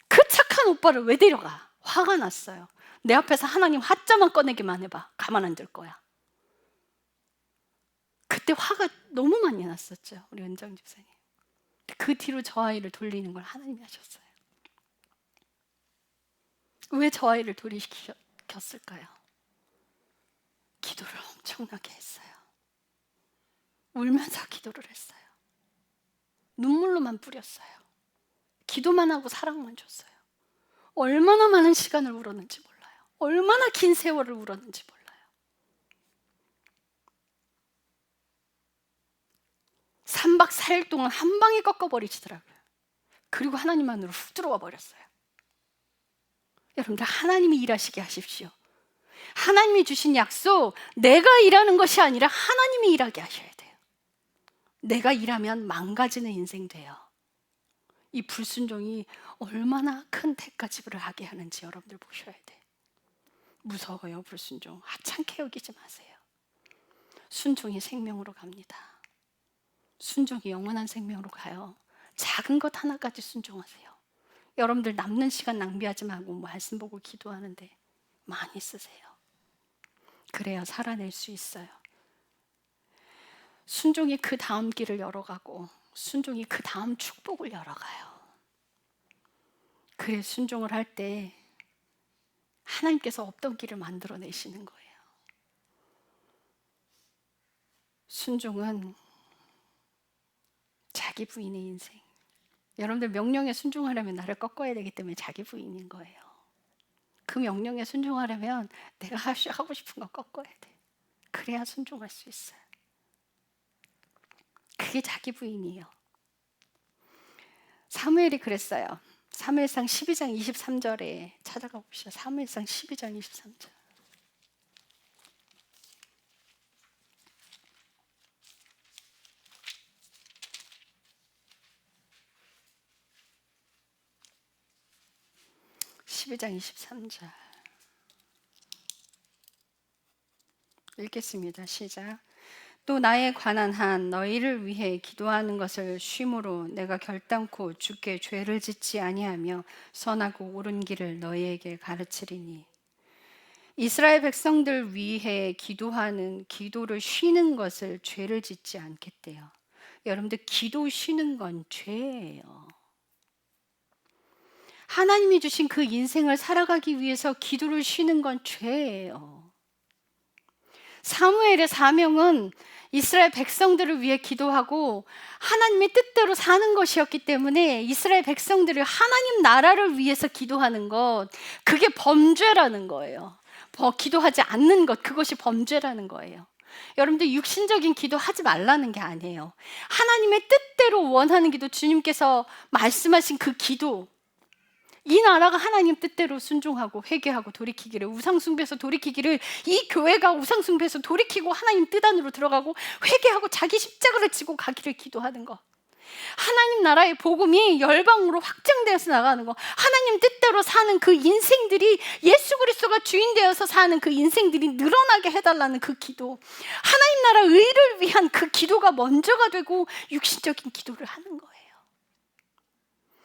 그 착한 오빠를 왜 데려가? 화가 났어요. 내 앞에서 하나님 하자만 꺼내기만 해봐. 가만 안 둘 거야. 그때 화가 너무 많이 났었죠. 우리 은정 집사님. 그 뒤로 저 아이를 돌리는 걸 하나님이 하셨어요. 왜 저 아이를 돌이켰을까요? 기도를 엄청나게 했어요. 울면서 기도를 했어요. 눈물로만 뿌렸어요. 기도만 하고 사랑만 줬어요. 얼마나 많은 시간을 울었는지 몰라요. 얼마나 긴 세월을 울었는지 몰라요. 3박 4일 동안 한 방에 꺾어버리시더라고요. 그리고 하나님 안으로 훅 들어와 버렸어요. 여러분들 하나님이 일하시게 하십시오. 하나님이 주신 약속, 내가 일하는 것이 아니라 하나님이 일하게 하셔야 돼요. 내가 일하면 망가지는 인생 돼요. 이 불순종이 얼마나 큰 대가지불을 하게 하는지 여러분들 보셔야 돼요. 무서워요. 불순종 하찮게 여기지 마세요. 순종이 생명으로 갑니다. 순종이 영원한 생명으로 가요. 작은 것 하나까지 순종하세요. 여러분들 남는 시간 낭비하지 말고 말씀 보고 기도하는데 많이 쓰세요. 그래야 살아낼 수 있어요. 순종이 그 다음 길을 열어가고 순종이 그 다음 축복을 열어가요. 그래 순종을 할 때 하나님께서 없던 길을 만들어내시는 거예요. 순종은 자기 부인의 인생. 여러분들 명령에 순종하려면 나를 꺾어야 되기 때문에 자기 부인인 거예요. 그 명령에 순종하려면 내가 하고 싶은 거 꺾어야 돼. 그래야 순종할 수 있어요. 그게 자기 부인이에요. 사무엘이 그랬어요. 사무엘상 12장 23절에 찾아가 봅시다. 사무엘상 12장 23절. (12장 23절) 읽겠습니다. 시작. 또 나에 관한 한 너희를 위해 기도하는 것을 쉼으로 내가 결단코 주께 죄를 짓지 아니하며 선하고 옳은 길을 너희에게 가르치리니. 이스라엘 백성들 위해 기도하는 기도를 쉬는 것을 죄를 짓지 않겠대요. 여러분들 기도 쉬는 건 죄예요. 하나님이 주신 그 인생을 살아가기 위해서 기도를 쉬는 건 죄예요. 사무엘의 사명은 이스라엘 백성들을 위해 기도하고 하나님의 뜻대로 사는 것이었기 때문에 이스라엘 백성들을 하나님 나라를 위해서 기도하는 것, 그게 범죄라는 거예요. 기도하지 않는 것, 그것이 범죄라는 거예요. 여러분들 육신적인 기도 하지 말라는 게 아니에요. 하나님의 뜻대로 원하는 기도, 주님께서 말씀하신 그 기도, 이 나라가 하나님 뜻대로 순종하고 회개하고 돌이키기를, 우상숭배에서 돌이키기를, 이 교회가 우상숭배에서 돌이키고 하나님 뜻 안으로 들어가고 회개하고 자기 십자가를 지고 가기를 기도하는 것, 하나님 나라의 복음이 열방으로 확장되어서 나가는 것, 하나님 뜻대로 사는 그 인생들이, 예수 그리스도가 주인 되어서 사는 그 인생들이 늘어나게 해달라는 그 기도, 하나님 나라 의를 위한 그 기도가 먼저가 되고 육신적인 기도를 하는 거예요.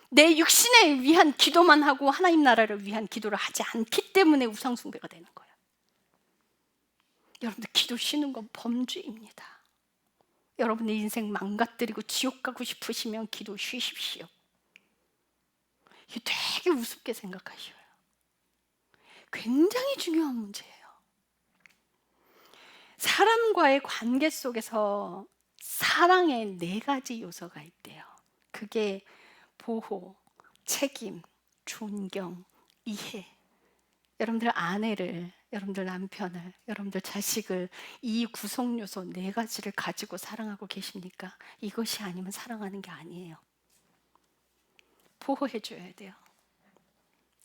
내 육신에 위한 기도만 하고 하나님 나라를 위한 기도를 하지 않기 때문에 우상숭배가 되는 거예요. 여러분들 기도 쉬는 건 범죄입니다. 여러분의 인생 망가뜨리고 지옥 가고 싶으시면 기도 쉬십시오. 이게 되게 우습게 생각하셔요. 굉장히 중요한 문제예요. 사람과의 관계 속에서 사랑의 4가지 요소가 있대요. 그게 보호, 책임, 존경, 이해. 여러분들 아내를, 여러분들 남편을, 여러분들 자식을, 이 구성 요소 4가지를 가지고 사랑하고 계십니까? 이것이 아니면 사랑하는 게 아니에요. 보호해줘야 돼요.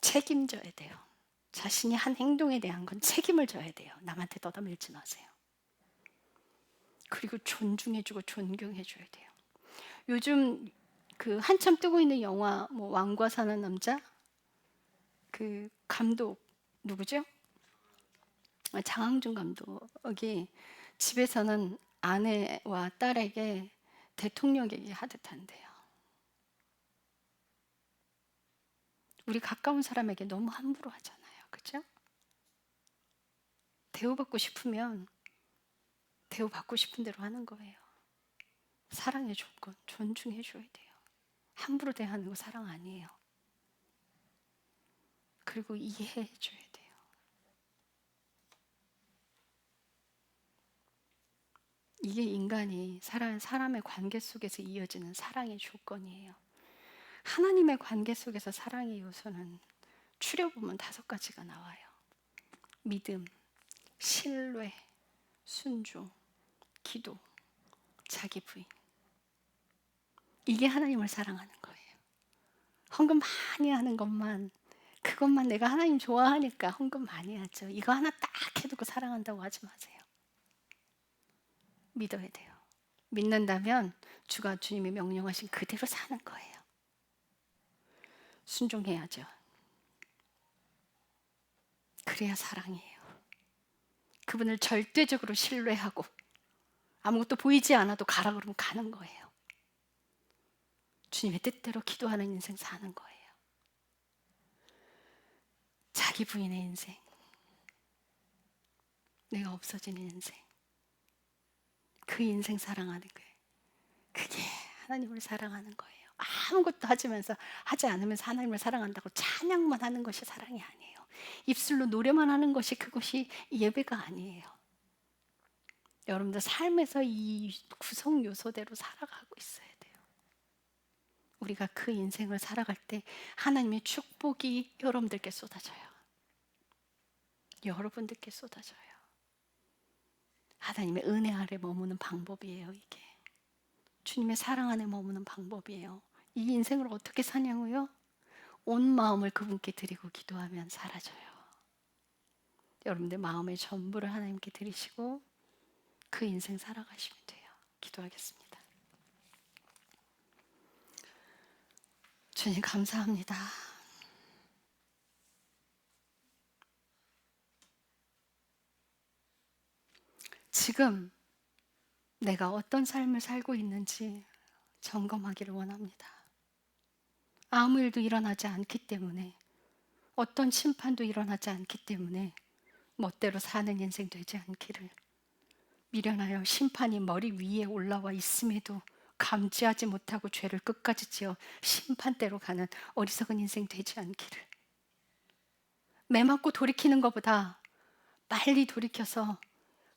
책임져야 돼요. 자신이 한 행동에 대한 건 책임을 져야 돼요. 남한테 떠다밀지 마세요. 그리고 존중해주고 존경해줘야 돼요. 요즘 그 한참 뜨고 있는 영화 왕과 사는 남자, 그 감독 누구죠? 장항준 감독이 집에서는 아내와 딸에게 대통령 얘기하듯 한대요. 우리 가까운 사람에게 너무 함부로 하잖아요. 그죠? 대우받고 싶으면 대우받고 싶은 대로 하는 거예요. 사랑의 조건, 존중해줘야 돼요. 함부로 대하는 거 사랑 아니에요. 그리고 이해해줘야 돼요. 이게 인간이 사람의 관계 속에서 이어지는 사랑의 조건이에요. 하나님의 관계 속에서 사랑의 요소는 추려보면 5가지가 나와요. 믿음, 신뢰, 순종, 기도, 자기 부인. 이게 하나님을 사랑하는 거예요. 헌금 많이 하는 것만, 그것만 내가 하나님 좋아하니까 헌금 많이 하죠. 이거 하나 딱 해두고 사랑한다고 하지 마세요. 믿어야 돼요. 믿는다면 주님이 명령하신 그대로 사는 거예요. 순종해야죠. 그래야 사랑이에요. 그분을 절대적으로 신뢰하고 아무것도 보이지 않아도 가라 그러면 가는 거예요. 주님의 뜻대로 기도하는 인생 사는 거예요. 자기 부인의 인생, 내가 없어지는 인생, 그 인생 사랑하는 거예요. 그게 하나님을 사랑하는 거예요. 아무것도 하지 않으면서 하나님을 사랑한다고 찬양만 하는 것이 사랑이 아니에요. 입술로 노래만 하는 것이, 그것이 예배가 아니에요. 여러분들 삶에서 이 구성 요소대로 살아가고 있어야 돼요. 우리가 그 인생을 살아갈 때 하나님의 축복이 여러분들께 쏟아져요. 여러분들께 쏟아져요. 하나님의 은혜 아래 머무는 방법이에요. 이게 주님의 사랑 안에 머무는 방법이에요. 이 인생을 어떻게 사냐고요? 온 마음을 그분께 드리고 기도하면 사라져요. 여러분들 마음의 전부를 하나님께 드리시고 그 인생 살아가시면 돼요. 기도하겠습니다. 주님 감사합니다. 지금 내가 어떤 삶을 살고 있는지 점검하기를 원합니다. 아무 일도 일어나지 않기 때문에, 어떤 심판도 일어나지 않기 때문에 멋대로 사는 인생 되지 않기를, 미련하여 심판이 머리 위에 올라와 있음에도 감지하지 못하고 죄를 끝까지 지어 심판대로 가는 어리석은 인생 되지 않기를. 매 맞고 돌이키는 것보다 빨리 돌이켜서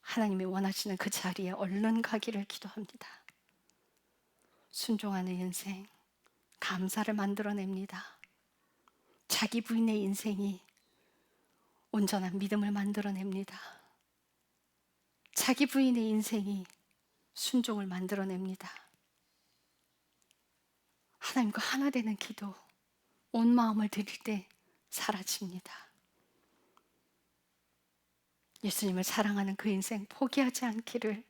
하나님이 원하시는 그 자리에 얼른 가기를 기도합니다. 순종하는 인생, 감사를 만들어냅니다. 자기 부인의 인생이 온전한 믿음을 만들어냅니다. 자기 부인의 인생이 순종을 만들어냅니다. 하나님과 하나 되는 기도, 온 마음을 드릴 때 사라집니다. 예수님을 사랑하는 그 인생 포기하지 않기를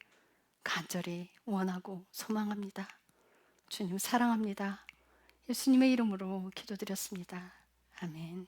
간절히 원하고 소망합니다. 주님 사랑합니다. 예수님의 이름으로 기도드렸습니다. 아멘.